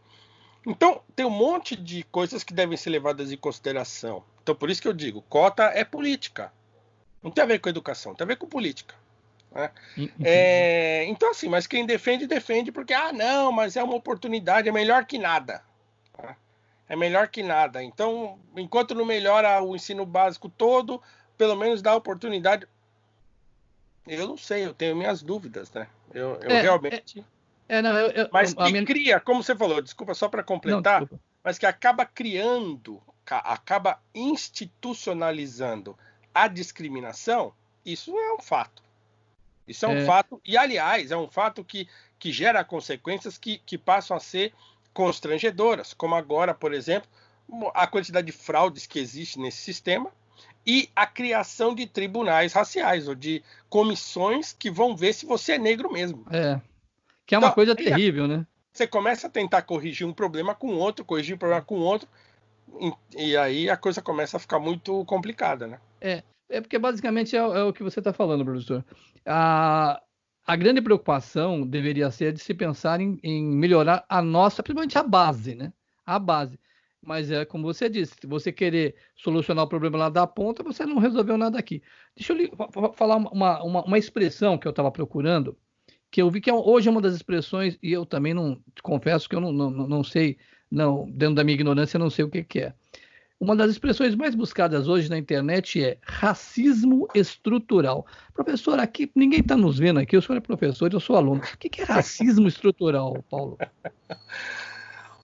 A: Então, tem um monte de coisas que devem ser levadas em consideração. Então, por isso que eu digo, cota é política. Não tem a ver com educação, tem a ver com política. Né? Então, assim, mas quem defende, defende porque, não, mas é uma oportunidade, é melhor que nada. Né? É melhor que nada. Então, enquanto não melhora o ensino básico todo, pelo menos dá oportunidade. Eu não sei, eu tenho minhas dúvidas, né? Eu realmente... mas que cria, como você falou, desculpa só para completar, mas que acaba criando, acaba institucionalizando a discriminação, isso é um fato. Isso é um fato, e aliás, é um fato que gera consequências que passam a ser constrangedoras, como agora, por exemplo, a quantidade de fraudes que existe nesse sistema e a criação de tribunais raciais, ou de comissões que vão ver se você é negro mesmo.
B: Que é uma
A: Então,
B: coisa terrível, né?
A: Você começa a tentar corrigir um problema com outro, corrigir um problema com outro, e aí a coisa começa a ficar muito complicada, né?
B: Porque basicamente é o que você está falando, professor. A grande preocupação deveria ser de se pensar em melhorar a nossa, principalmente a base, né? A base. Mas é como você disse, se você querer solucionar o problema lá da ponta, você não resolveu nada aqui. Deixa eu falar uma expressão que eu estava procurando, que eu vi que hoje é uma das expressões, e eu também não confesso que eu não sei, não, dentro da minha ignorância, eu não sei o que é. Uma das expressões mais buscadas hoje na internet é racismo estrutural. Professor, aqui ninguém está nos vendo aqui, o senhor é professor, eu sou aluno. O que é racismo estrutural, Paulo?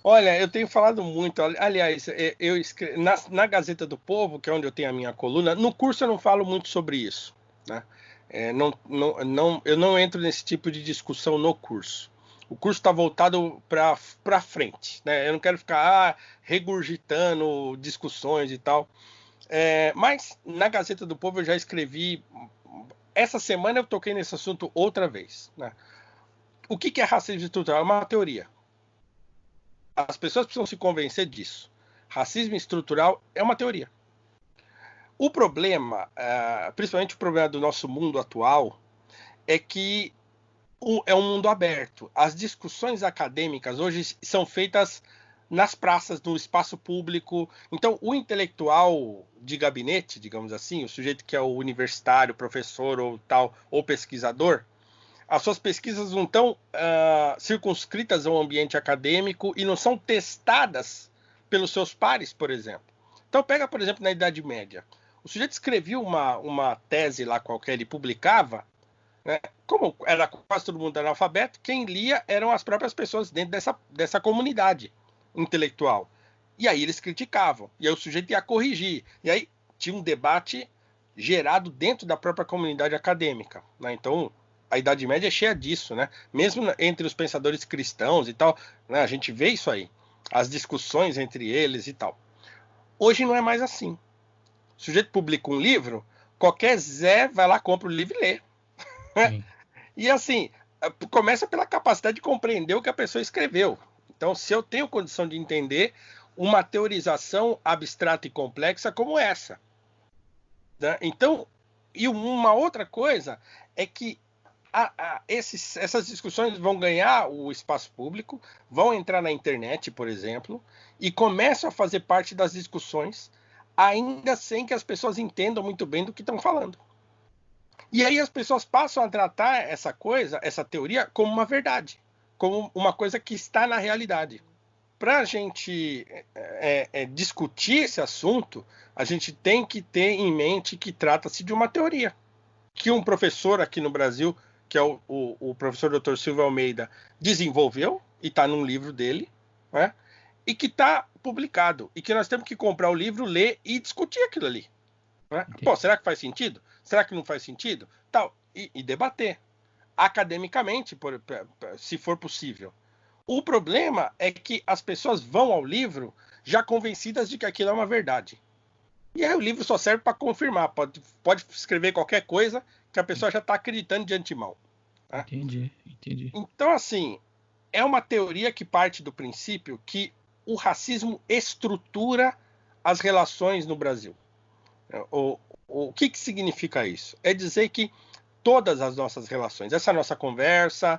A: Olha, eu tenho falado muito, aliás, eu escrevo, na Gazeta do Povo, que é onde eu tenho a minha coluna, no curso eu não falo muito sobre isso, né? Eu não entro nesse tipo de discussão no curso. O curso está voltado para frente, né? Eu não quero ficar regurgitando discussões e tal. Mas na Gazeta do Povo eu já escrevi. Essa semana eu toquei nesse assunto outra vez, né? O que é racismo estrutural? É uma teoria. As pessoas precisam se convencer disso. Racismo estrutural é uma teoria. O problema, principalmente o problema do nosso mundo atual, é que é um mundo aberto. As discussões acadêmicas hoje são feitas nas praças, no espaço público. Então, o intelectual de gabinete, digamos assim, o sujeito que é o universitário, professor ou tal, ou pesquisador, as suas pesquisas não estão circunscritas ao ambiente acadêmico e não são testadas pelos seus pares, por exemplo. Então, pega, por exemplo, na Idade Média. O sujeito escrevia uma tese lá qualquer e publicava, né? Como era quase todo mundo analfabeto, quem lia eram as próprias pessoas dentro dessa comunidade intelectual. E aí eles criticavam, e aí o sujeito ia corrigir. E aí tinha um debate gerado dentro da própria comunidade acadêmica, né? Então, a Idade Média é cheia disso, né? Mesmo entre os pensadores cristãos e tal, né? A gente vê isso aí, as discussões entre eles e tal. Hoje não é mais assim. O sujeito publica um livro, qualquer Zé vai lá, compra o livro e lê. Sim. E assim, começa pela capacidade de compreender o que a pessoa escreveu. Então, se eu tenho condição de entender uma teorização abstrata e complexa como essa, né? Então, e uma outra coisa é que essas discussões vão ganhar o espaço público, vão entrar na internet, por exemplo, e começam a fazer parte das discussões, ainda sem que as pessoas entendam muito bem do que estão falando. E aí as pessoas passam a tratar essa teoria, como uma verdade, como uma coisa que está na realidade. Para a gente discutir esse assunto, a gente tem que ter em mente que trata-se de uma teoria, que um professor aqui no Brasil, que é o professor Dr. Silvio Almeida, desenvolveu, e está num livro dele, né? E que está publicado, e que nós temos que comprar o livro, ler e discutir aquilo ali. Né? Pô, será que faz sentido? Será que não faz sentido? Tal, e debater academicamente, se for possível. O problema é que as pessoas vão ao livro já convencidas de que aquilo é uma verdade. E aí o livro só serve para confirmar. Pode escrever qualquer coisa que a pessoa já está acreditando de antemão. Né?
B: Entendi.
A: Então, assim, é uma teoria que parte do princípio que o racismo estrutura as relações no Brasil. O que significa isso? É dizer que todas as nossas relações, essa nossa conversa,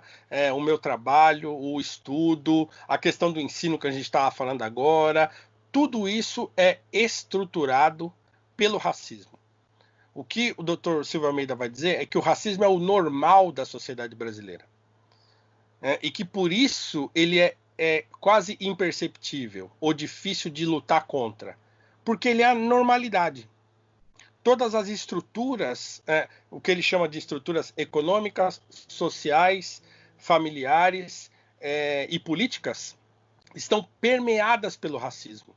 A: o meu trabalho, o estudo, a questão do ensino que a gente estava falando agora, tudo isso é estruturado pelo racismo. O que o Dr. Silvio Almeida vai dizer é que o racismo é o normal da sociedade brasileira. E que por isso ele é quase imperceptível ou difícil de lutar contra. Porque ele é a normalidade. Todas as estruturas, o que ele chama de estruturas econômicas, sociais, familiares e políticas, estão permeadas pelo racismo.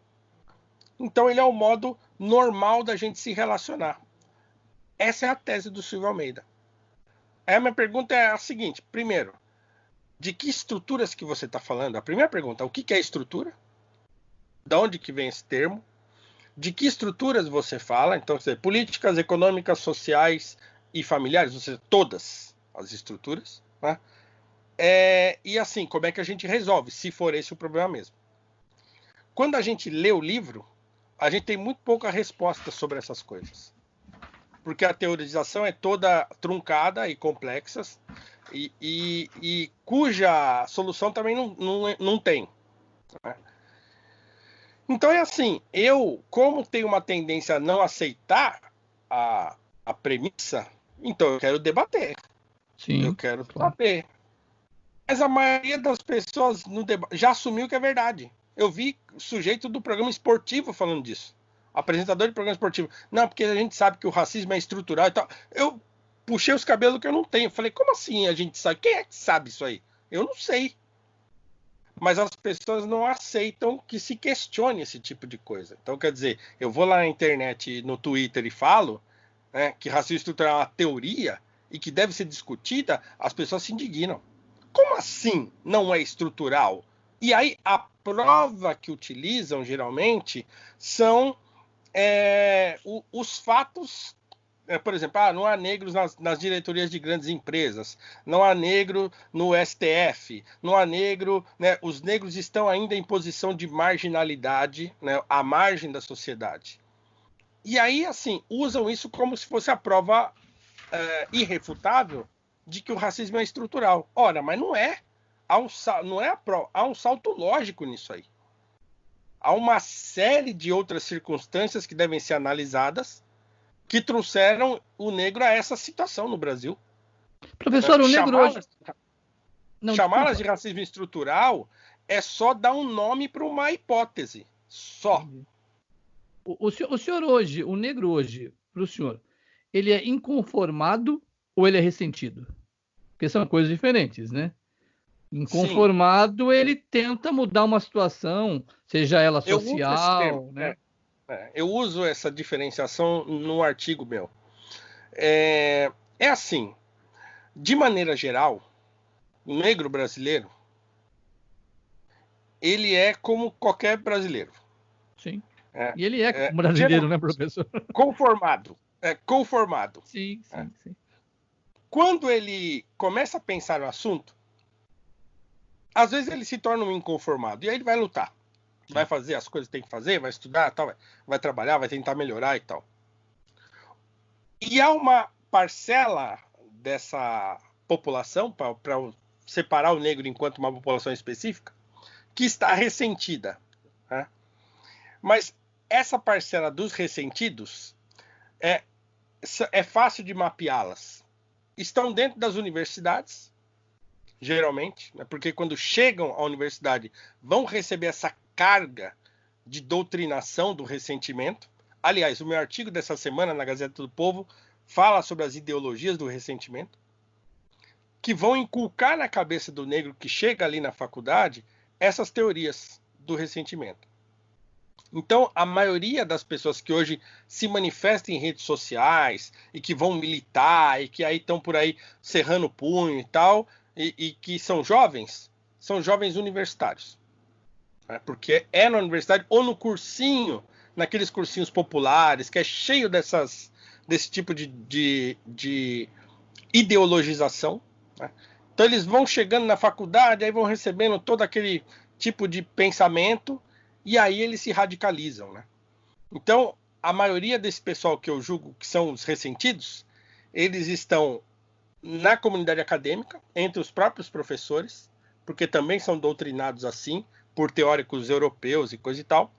A: Então ele é o modo normal da gente se relacionar. Essa é a tese do Silvio Almeida. A minha pergunta é a seguinte: primeiro, de que estruturas que você está falando? A primeira pergunta, o que é estrutura? de onde que vem esse termo, de que estruturas você fala, então, políticas, econômicas, sociais e familiares, ou seja, todas as estruturas, né? E assim, como é que a gente resolve, se for esse o problema mesmo. Quando a gente lê o livro, a gente tem muito pouca resposta sobre essas coisas. Porque a teorização é toda truncada e complexa e cuja solução também não tem. Né? Então é assim, eu, como tenho uma tendência a não aceitar a premissa, então eu quero debater.
B: Sim,
A: eu quero saber. Mas a maioria das pessoas no debate já assumiu que é verdade. Eu vi sujeito do programa esportivo falando disso. Apresentador de programa esportivo. Não, porque a gente sabe que o racismo é estrutural e tal. Eu puxei os cabelos que eu não tenho. Falei, como assim a gente sabe? Quem é que sabe isso aí? Eu não sei. Mas as pessoas não aceitam que se questione esse tipo de coisa. Então, quer dizer, eu vou lá na internet, no Twitter e falo, né, que racismo estrutural é uma teoria e que deve ser discutida, as pessoas se indignam. Como assim não é estrutural? E aí a prova que utilizam, geralmente, são os fatos. Por exemplo, não há negros nas diretorias de grandes empresas, não há negro no STF, não há negro, né, os negros estão ainda em posição de marginalidade, né, à margem da sociedade. E aí, assim, usam isso como se fosse a prova irrefutável de que o racismo é estrutural. Ora, mas não é. Há um salto lógico nisso aí. Há uma série de outras circunstâncias que devem ser analisadas que trouxeram o negro a essa situação no Brasil.
B: Professor, o negro hoje...
A: Chamá-las de racismo estrutural é só dar um nome para uma hipótese. Só.
B: O senhor hoje, o negro hoje, para o senhor, ele é inconformado ou ele é ressentido? Porque são coisas diferentes, né? Inconformado, sim, ele tenta mudar uma situação, seja ela social, né?
A: Eu uso essa diferenciação no artigo meu. Assim, de maneira geral, o negro brasileiro, ele é como qualquer brasileiro.
B: Sim. E ele é brasileiro, né, professor?
A: Conformado. Conformado.
B: Sim, sim, sim.
A: Quando ele começa a pensar no assunto, às vezes ele se torna um inconformado. E aí ele vai lutar. Sim. Vai fazer as coisas que tem que fazer, vai estudar, tal, vai trabalhar, vai tentar melhorar e tal. E há uma parcela dessa população, para separar o negro enquanto uma população específica, que está ressentida. Né? Mas essa parcela dos ressentidos é fácil de mapeá-las. Estão dentro das universidades, geralmente, né? Porque quando chegam à universidade vão receber essa carga de doutrinação do ressentimento. Aliás, o meu artigo dessa semana na Gazeta do Povo fala sobre as ideologias do ressentimento, que vão inculcar na cabeça do negro que chega ali na faculdade essas teorias do ressentimento. Então, a maioria das pessoas que hoje se manifestam em redes sociais e que vão militar e que aí estão por aí cerrando o punho e tal, e que são jovens universitários. Né? Porque é na universidade ou no cursinho, naqueles cursinhos populares, que é cheio desse tipo de ideologização. Né? Então, eles vão chegando na faculdade, aí vão recebendo todo aquele tipo de pensamento, e aí eles se radicalizam, né? Então, a maioria desse pessoal que eu julgo que são os ressentidos, eles estão na comunidade acadêmica, entre os próprios professores, porque também são doutrinados assim, por teóricos europeus e coisa e tal,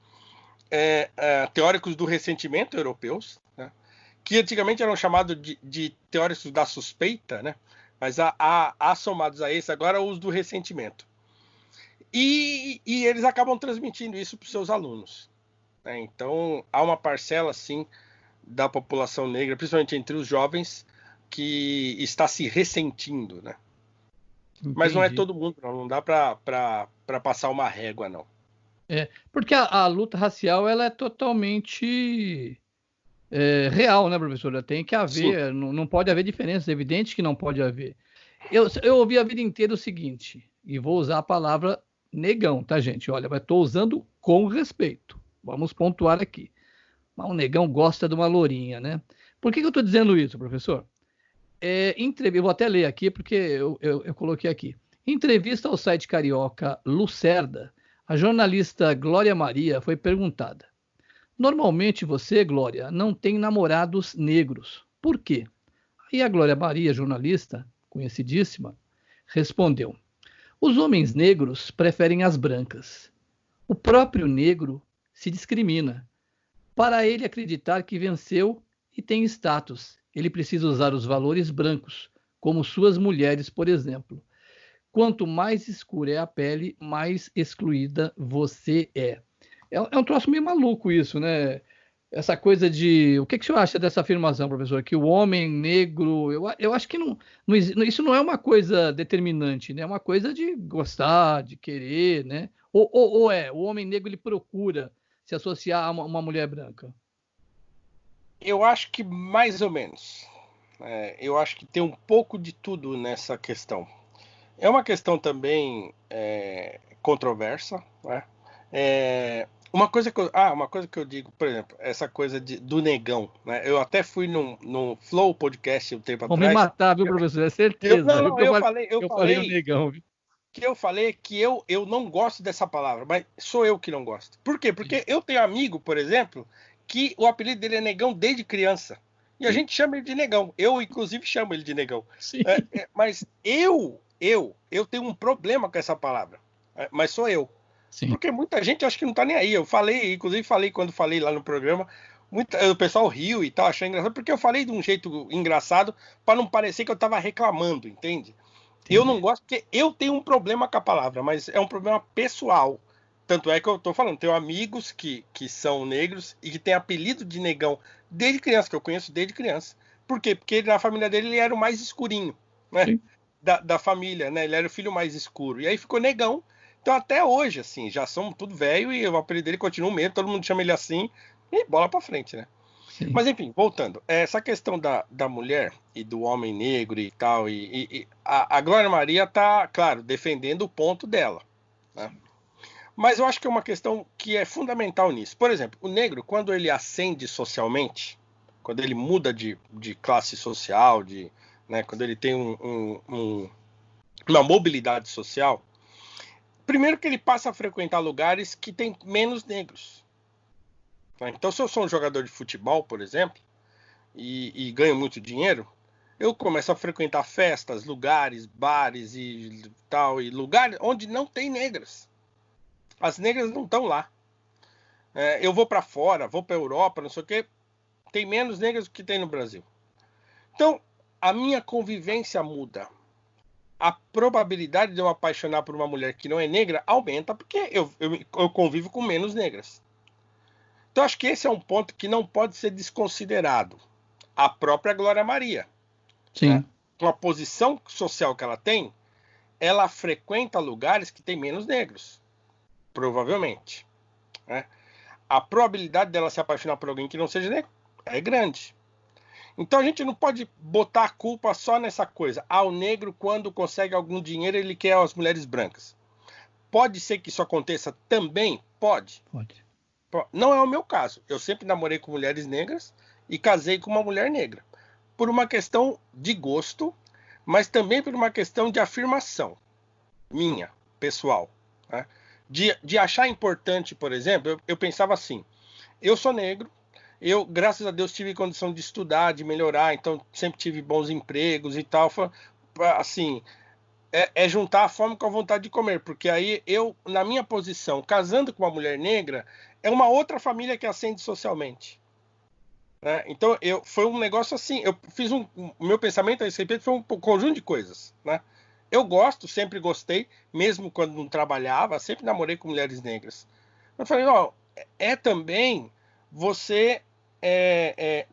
A: teóricos do ressentimento europeus, né? Que antigamente eram chamados de teóricos da suspeita, né? Mas há somados a esse agora os do ressentimento. E eles acabam transmitindo isso para os seus alunos. Né? Então, há uma parcela, sim, da população negra, principalmente entre os jovens, que está se ressentindo. Né? Mas não é todo mundo, não dá para passar uma régua, não.
B: Porque a luta racial ela é totalmente real, né, professora? Tem que haver, não pode haver diferença, é evidente que não pode haver. Eu ouvi a vida inteira o seguinte, e vou usar a palavra negão, tá, gente? Olha, mas estou usando com respeito. Vamos pontuar aqui. Mas o negão gosta de uma lourinha, né? Por que eu estou dizendo isso, professor? Eu vou até ler aqui, porque eu coloquei aqui. Em entrevista ao site carioca Lucerda, a jornalista Glória Maria foi perguntada: normalmente você, Glória, não tem namorados negros. Por quê? Aí a Glória Maria, jornalista, conhecidíssima, respondeu: os homens negros preferem as brancas. O próprio negro se discrimina. Para ele acreditar que venceu e tem status, ele precisa usar os valores brancos, como suas mulheres, por exemplo. Quanto mais escura é a pele, mais excluída você é. É um troço meio maluco isso, né? Essa coisa de... O que o senhor acha dessa afirmação, professor? Que o homem negro... Eu acho que isso não é uma coisa determinante, né? É uma coisa de gostar, de querer, né? O homem negro ele procura se associar a uma mulher branca?
A: Eu acho que mais ou menos. Eu acho que tem um pouco de tudo nessa questão. É uma questão também controversa, né? Uma coisa que eu digo, por exemplo, essa coisa do negão, né? Eu até fui no Flow Podcast um tempo
B: atrás.
A: Vão me
B: matar, viu, professor? É certeza.
A: Eu falei
B: o negão, viu?
A: Que eu falei que eu não gosto dessa palavra, mas sou eu que não gosto. Por quê? Porque eu tenho amigo, por exemplo, que o apelido dele é Negão desde criança. E a gente chama ele de Negão. Eu, inclusive, chamo ele de Negão. Mas eu tenho um problema com essa palavra. Mas sou eu. Sim. Porque muita gente acha que não tá nem aí. Eu falei, inclusive quando falei lá no programa, o pessoal riu e tal, achou engraçado, porque eu falei de um jeito engraçado para não parecer que eu tava reclamando, entende? Entendi. Eu não gosto porque eu tenho um problema com a palavra, mas é um problema pessoal. Tanto é que eu tô falando, tenho amigos que são negros e que têm apelido de negão desde criança, que eu conheço desde criança. Por quê? Porque na família dele ele era o mais escurinho, né? Da família, né? Ele era o filho mais escuro. E aí ficou negão. Então até hoje, assim, já somos tudo velho e o apelido dele continua o mesmo, todo mundo chama ele assim e bola pra frente, né? Sim. Mas enfim, voltando, essa questão da mulher e do homem negro e tal, e a Glória Maria tá, claro, defendendo o ponto dela, né? Mas eu acho que é uma questão que é fundamental nisso. Por exemplo, o negro, quando ele ascende socialmente, quando ele muda de classe social, né, quando ele tem uma mobilidade social, primeiro que ele passa a frequentar lugares que tem menos negros. Então, se eu sou um jogador de futebol, por exemplo, e ganho muito dinheiro, eu começo a frequentar festas, lugares, bares e tal, e lugares onde não tem negras. As negras não estão lá. Eu vou para fora, vou para a Europa, não sei o quê, tem menos negras do que tem no Brasil. Então, a minha convivência muda. A probabilidade de eu apaixonar por uma mulher que não é negra aumenta, porque eu convivo com menos negras. Então, acho que esse é um ponto que não pode ser desconsiderado. A própria Glória Maria.
B: Sim.
A: Né? Com a posição social que ela tem, ela frequenta lugares que tem menos negros. Provavelmente. Né? A probabilidade dela se apaixonar por alguém que não seja negro é grande. Então, a gente não pode botar a culpa só nessa coisa. O negro, quando consegue algum dinheiro, ele quer as mulheres brancas. Pode ser que isso aconteça também? Pode. Não é o meu caso. Eu sempre namorei com mulheres negras e casei com uma mulher negra. Por uma questão de gosto, mas também por uma questão de afirmação minha, pessoal. Né? De achar importante, por exemplo, eu pensava assim, eu sou negro, eu, graças a Deus, tive condição de estudar, de melhorar, então sempre tive bons empregos e tal. Assim, juntar a fome com a vontade de comer, porque aí eu, na minha posição, casando com uma mulher negra, é uma outra família que ascende socialmente. Né? Então, foi um negócio assim, eu fiz o meu pensamento a esse respeito foi um conjunto de coisas. Né? Eu gosto, sempre gostei, mesmo quando não trabalhava, sempre namorei com mulheres negras. Eu falei, também você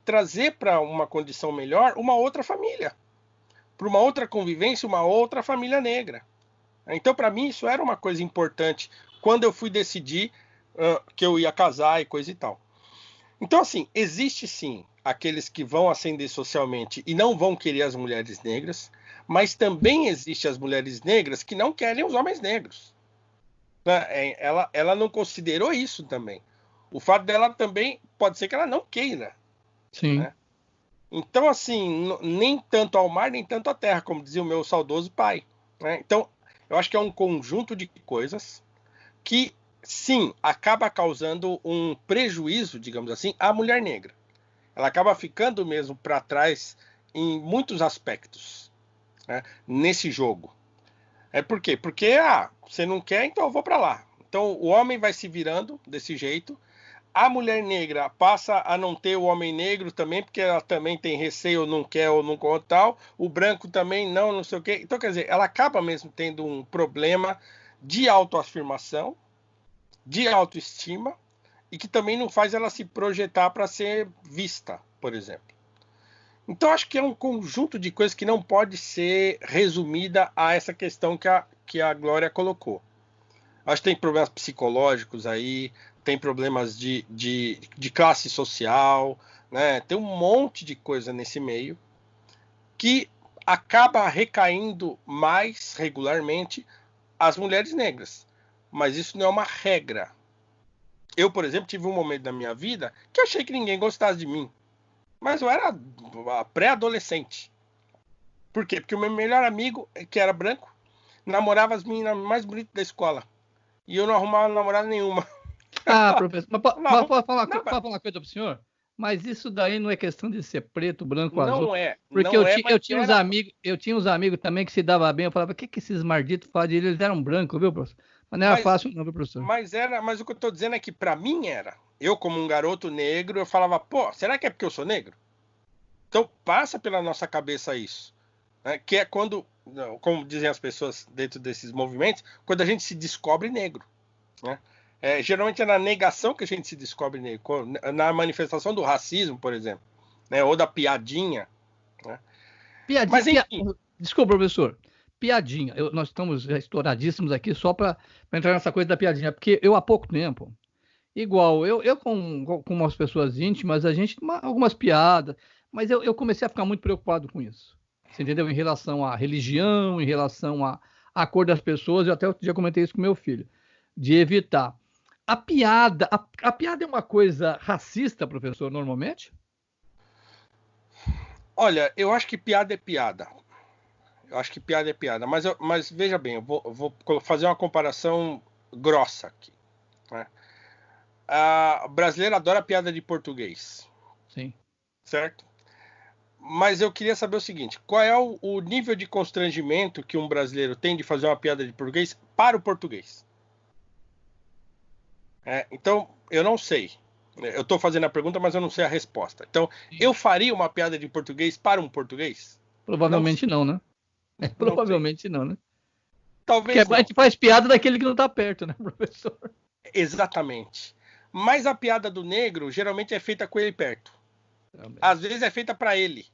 A: trazer para uma condição melhor uma outra família, para uma outra convivência, uma outra família negra. Então, para mim, isso era uma coisa importante quando eu fui decidir que eu ia casar e coisa e tal. Então, assim, existe sim aqueles que vão ascender socialmente e não vão querer as mulheres negras, mas também existe as mulheres negras que não querem os homens negros. Né? Ela não considerou isso também. O fato dela também pode ser que ela não queira.
B: Sim.
A: Né? Então, assim, nem tanto ao mar, nem tanto à terra, como dizia o meu saudoso pai. Né? Então, eu acho que é um conjunto de coisas que, sim, acaba causando um prejuízo, digamos assim, à mulher negra. Ela acaba ficando mesmo para trás em muitos aspectos, né, nesse jogo. Por quê? Porque, você não quer, então eu vou para lá. Então, o homem vai se virando desse jeito. A mulher negra passa a não ter o homem negro também, porque ela também tem receio, não quer ou não quer tal. O branco também não sei o quê. Então, quer dizer, ela acaba mesmo tendo um problema de autoafirmação, de autoestima, e que também não faz ela se projetar para ser vista, por exemplo. Então, acho que é um conjunto de coisas que não pode ser resumida a essa questão que a Glória colocou. Acho que tem problemas psicológicos aí, tem problemas de classe social, né? Tem um monte de coisa nesse meio que acaba recaindo mais regularmente às mulheres negras. Mas isso não é uma regra. Eu, por exemplo, tive um momento da minha vida que eu achei que ninguém gostasse de mim. Mas eu era pré-adolescente. Por quê? Porque o meu melhor amigo, que era branco, namorava as meninas mais bonitas da escola. E eu não arrumava namorada nenhuma.
B: Ah, professor, mas
A: Não,
B: posso falar,
A: não,
B: uma coisa para o senhor? Mas isso daí não é questão de ser preto, branco, azul.
A: não é,
B: Porque
A: não é,
B: eu
A: mas
B: tinha uns
A: era.
B: amigos, também que se dava bem. Eu falava, o que esses malditos fazem? Eles eram brancos, viu, professor? Mas não era
A: Mas,
B: fácil, não, viu, professor?
A: mas o que eu tô dizendo é que pra mim era. Eu, como um garoto negro, eu falava, pô, será que é porque eu sou negro? Então passa pela nossa cabeça isso. Né? Que é quando, como dizem as pessoas dentro desses movimentos, quando a gente se descobre negro. Né? Geralmente é na negação que a gente se descobre negro. Na manifestação do racismo, por exemplo. Né? Ou da piadinha. Né?
B: Piadinha,
A: Mas enfim.
B: Desculpa, professor. Piadinha. Nós estamos estouradíssimos aqui só para entrar nessa coisa da piadinha. Porque eu, há pouco tempo, igual, eu com umas pessoas íntimas, a gente, algumas piadas, mas eu comecei a ficar muito preocupado com isso. Você entendeu? Em relação à religião, em relação à cor das pessoas, eu até outro dia comentei isso com meu filho, de evitar. A piada é uma coisa racista, professor, normalmente?
A: Olha, eu acho que piada é piada. Eu acho que piada é piada. Mas veja bem, eu vou fazer uma comparação grossa aqui. Né? O brasileiro adora piada de português.
B: Sim.
A: Certo? Mas eu queria saber o seguinte: qual é o nível de constrangimento que um brasileiro tem de fazer uma piada de português para o português? Então, eu não sei. Eu estou fazendo a pergunta, mas eu não sei a resposta. Então, eu faria uma piada de português para um português?
B: Provavelmente não, né?
A: Não sei.
B: Provavelmente não, né? Porque
A: Talvez
B: a
A: não.
B: gente faz piada daquele que não tá perto, né, professor?
A: Exatamente. Mas a piada do negro geralmente é feita com ele perto.
B: Realmente.
A: Às vezes é feita para ele.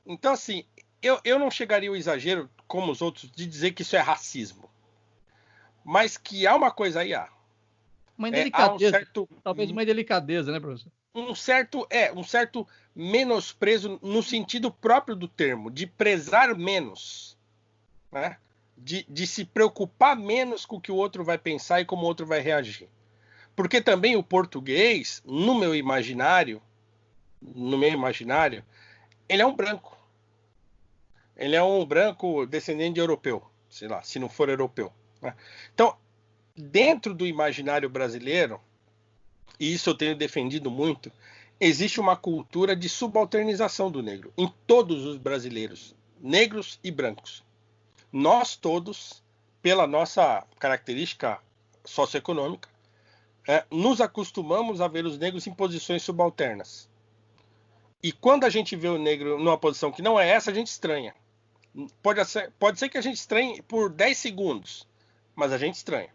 A: Então, assim, eu não chegaria ao exagero, como os outros, de dizer que isso é racismo. Mas que há uma coisa aí, há.
B: Uma
A: Há um
B: indelicadeza.
A: certo.
B: Talvez uma indelicadeza, né, professor?
A: Um certo menosprezo no sentido próprio do termo, de prezar menos. Né? De se preocupar menos com o que o outro vai pensar e como o outro vai reagir. Porque também o português, no meu imaginário, ele é um branco. Ele é um branco descendente de europeu, sei lá, se não for europeu. Né? Então, dentro do imaginário brasileiro, e isso eu tenho defendido muito, existe uma cultura de subalternização do negro em todos os brasileiros, negros e brancos. Nós todos, pela nossa característica socioeconômica, nos acostumamos a ver os negros em posições subalternas. E quando a gente vê o negro numa posição que não é essa, a gente estranha. Pode ser que a gente estranhe por 10 segundos, mas a gente estranha.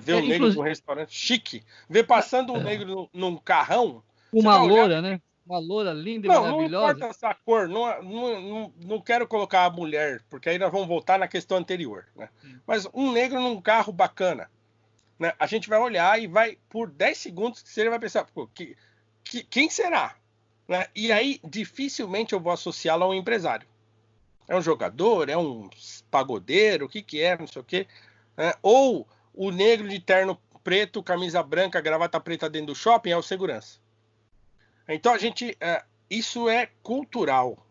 A: Ver um negro num restaurante chique, ver passando um negro num carrão, você
B: uma
A: vai olhar.
B: loura, né? Uma loura linda e
A: Não, não
B: maravilhosa.
A: importa essa cor, não quero colocar a mulher, porque aí nós vamos voltar na questão anterior. Né? Mas um negro num carro bacana, né? A gente vai olhar e vai, por 10 segundos, você vai pensar, quem será? Né? E aí, dificilmente eu vou associá-lo a um empresário. É um jogador, é um pagodeiro, o que é, não sei o quê. né? Ou o negro de terno preto, camisa branca, gravata preta dentro do shopping é o segurança. Então isso é cultural,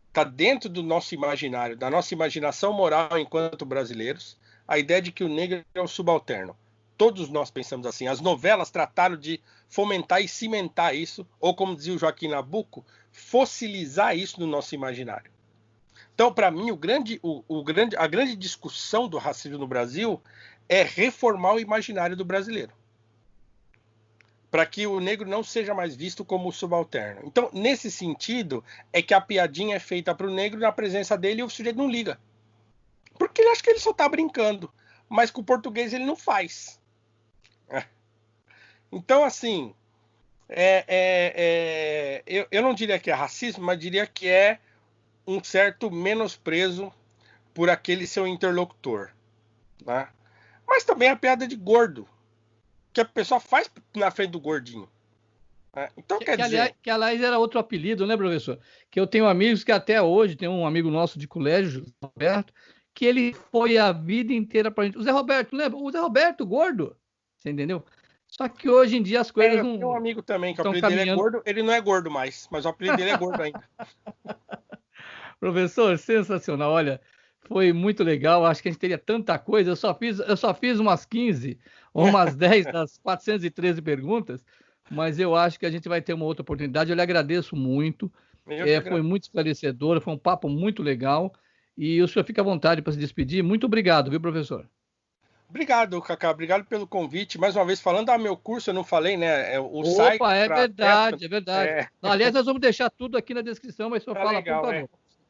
A: está dentro do nosso imaginário, da nossa imaginação moral enquanto brasileiros, a ideia de que o negro é o subalterno. Todos nós pensamos assim. As novelas trataram de fomentar e cimentar isso, ou como dizia o Joaquim Nabuco, fossilizar isso no nosso imaginário. Então, para mim, a grande discussão do racismo no Brasil é reformar o imaginário do brasileiro, para que o negro não seja mais visto como subalterno. Então, nesse sentido, é que a piadinha é feita para o negro na presença dele e o sujeito não liga. Porque ele acha que ele só está brincando, mas com o português ele não faz. Então, assim, eu não diria que é racismo, mas diria que é um certo menosprezo por aquele seu interlocutor, né? Mas também a piada de gordo, que a pessoa faz na frente do gordinho. Então, quer dizer...
B: aliás, era outro apelido, né, professor? Que eu tenho amigos que até hoje, tem um amigo nosso de colégio, Roberto, que ele foi a vida inteira pra gente. O Zé Roberto, lembra? O Zé Roberto, gordo. Você entendeu? Só que hoje em dia as coisas não...
A: Tem um amigo também, que o apelido
B: caminhando.
A: dele é gordo. Ele não é gordo mais, mas o apelido dele é gordo ainda.
B: Professor, sensacional. Olha, foi muito legal. Acho que a gente teria tanta coisa. Eu só fiz umas 15 ou umas 10 das 413 perguntas, mas eu acho que a gente vai ter uma outra oportunidade. Eu lhe agradeço muito. Foi muito esclarecedor, foi um papo muito legal. E o senhor fica à vontade para se despedir. Muito obrigado, viu, professor?
A: Obrigado, Cacá. Obrigado pelo convite. Mais uma vez, falando meu curso, eu não falei, né?
B: Opa, é verdade, é verdade. Aliás, nós vamos deixar tudo aqui na descrição, mas o senhor fala, legal, por favor.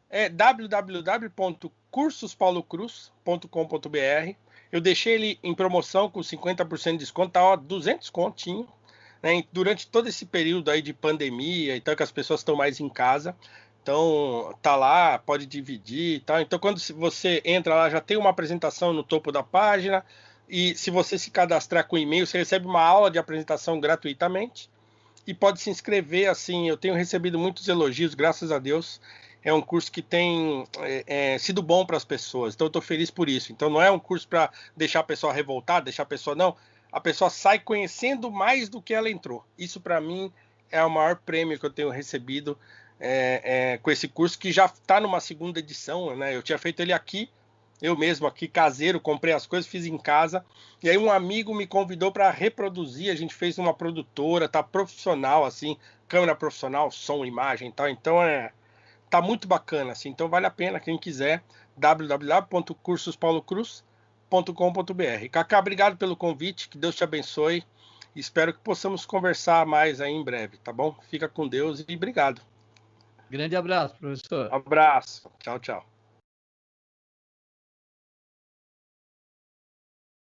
A: É www.cursospaulo.cruz.com.br. Eu deixei ele em promoção com 50% de desconto, tá 200 continho, né? Durante todo esse período aí de pandemia, então que as pessoas estão mais em casa. Então, tá lá, pode dividir e tal. Então, quando você entra lá, já tem uma apresentação no topo da página. E se você se cadastrar com e-mail, você recebe uma aula de apresentação gratuitamente. E pode se inscrever, assim, eu tenho recebido muitos elogios, graças a Deus. É um curso que tem sido bom para as pessoas. Então, eu estou feliz por isso. Então, não é um curso para deixar a pessoa revoltada, deixar a pessoa... Não, a pessoa sai conhecendo mais do que ela entrou. Isso, para mim, é o maior prêmio que eu tenho recebido com esse curso, que já está numa segunda edição, né? Eu tinha feito ele aqui, eu mesmo aqui, caseiro, comprei as coisas, fiz em casa, e aí um amigo me convidou para reproduzir, a gente fez uma produtora, tá profissional, assim, câmera profissional, som, imagem e tal, então tá muito bacana, assim, então vale a pena, quem quiser, www.cursospaulo.cruz.com.br. Cacá, obrigado pelo convite, que Deus te abençoe, espero que possamos conversar mais aí em breve, tá bom? Fica com Deus e obrigado.
B: Grande abraço, professor.
A: Abraço. Tchau, tchau.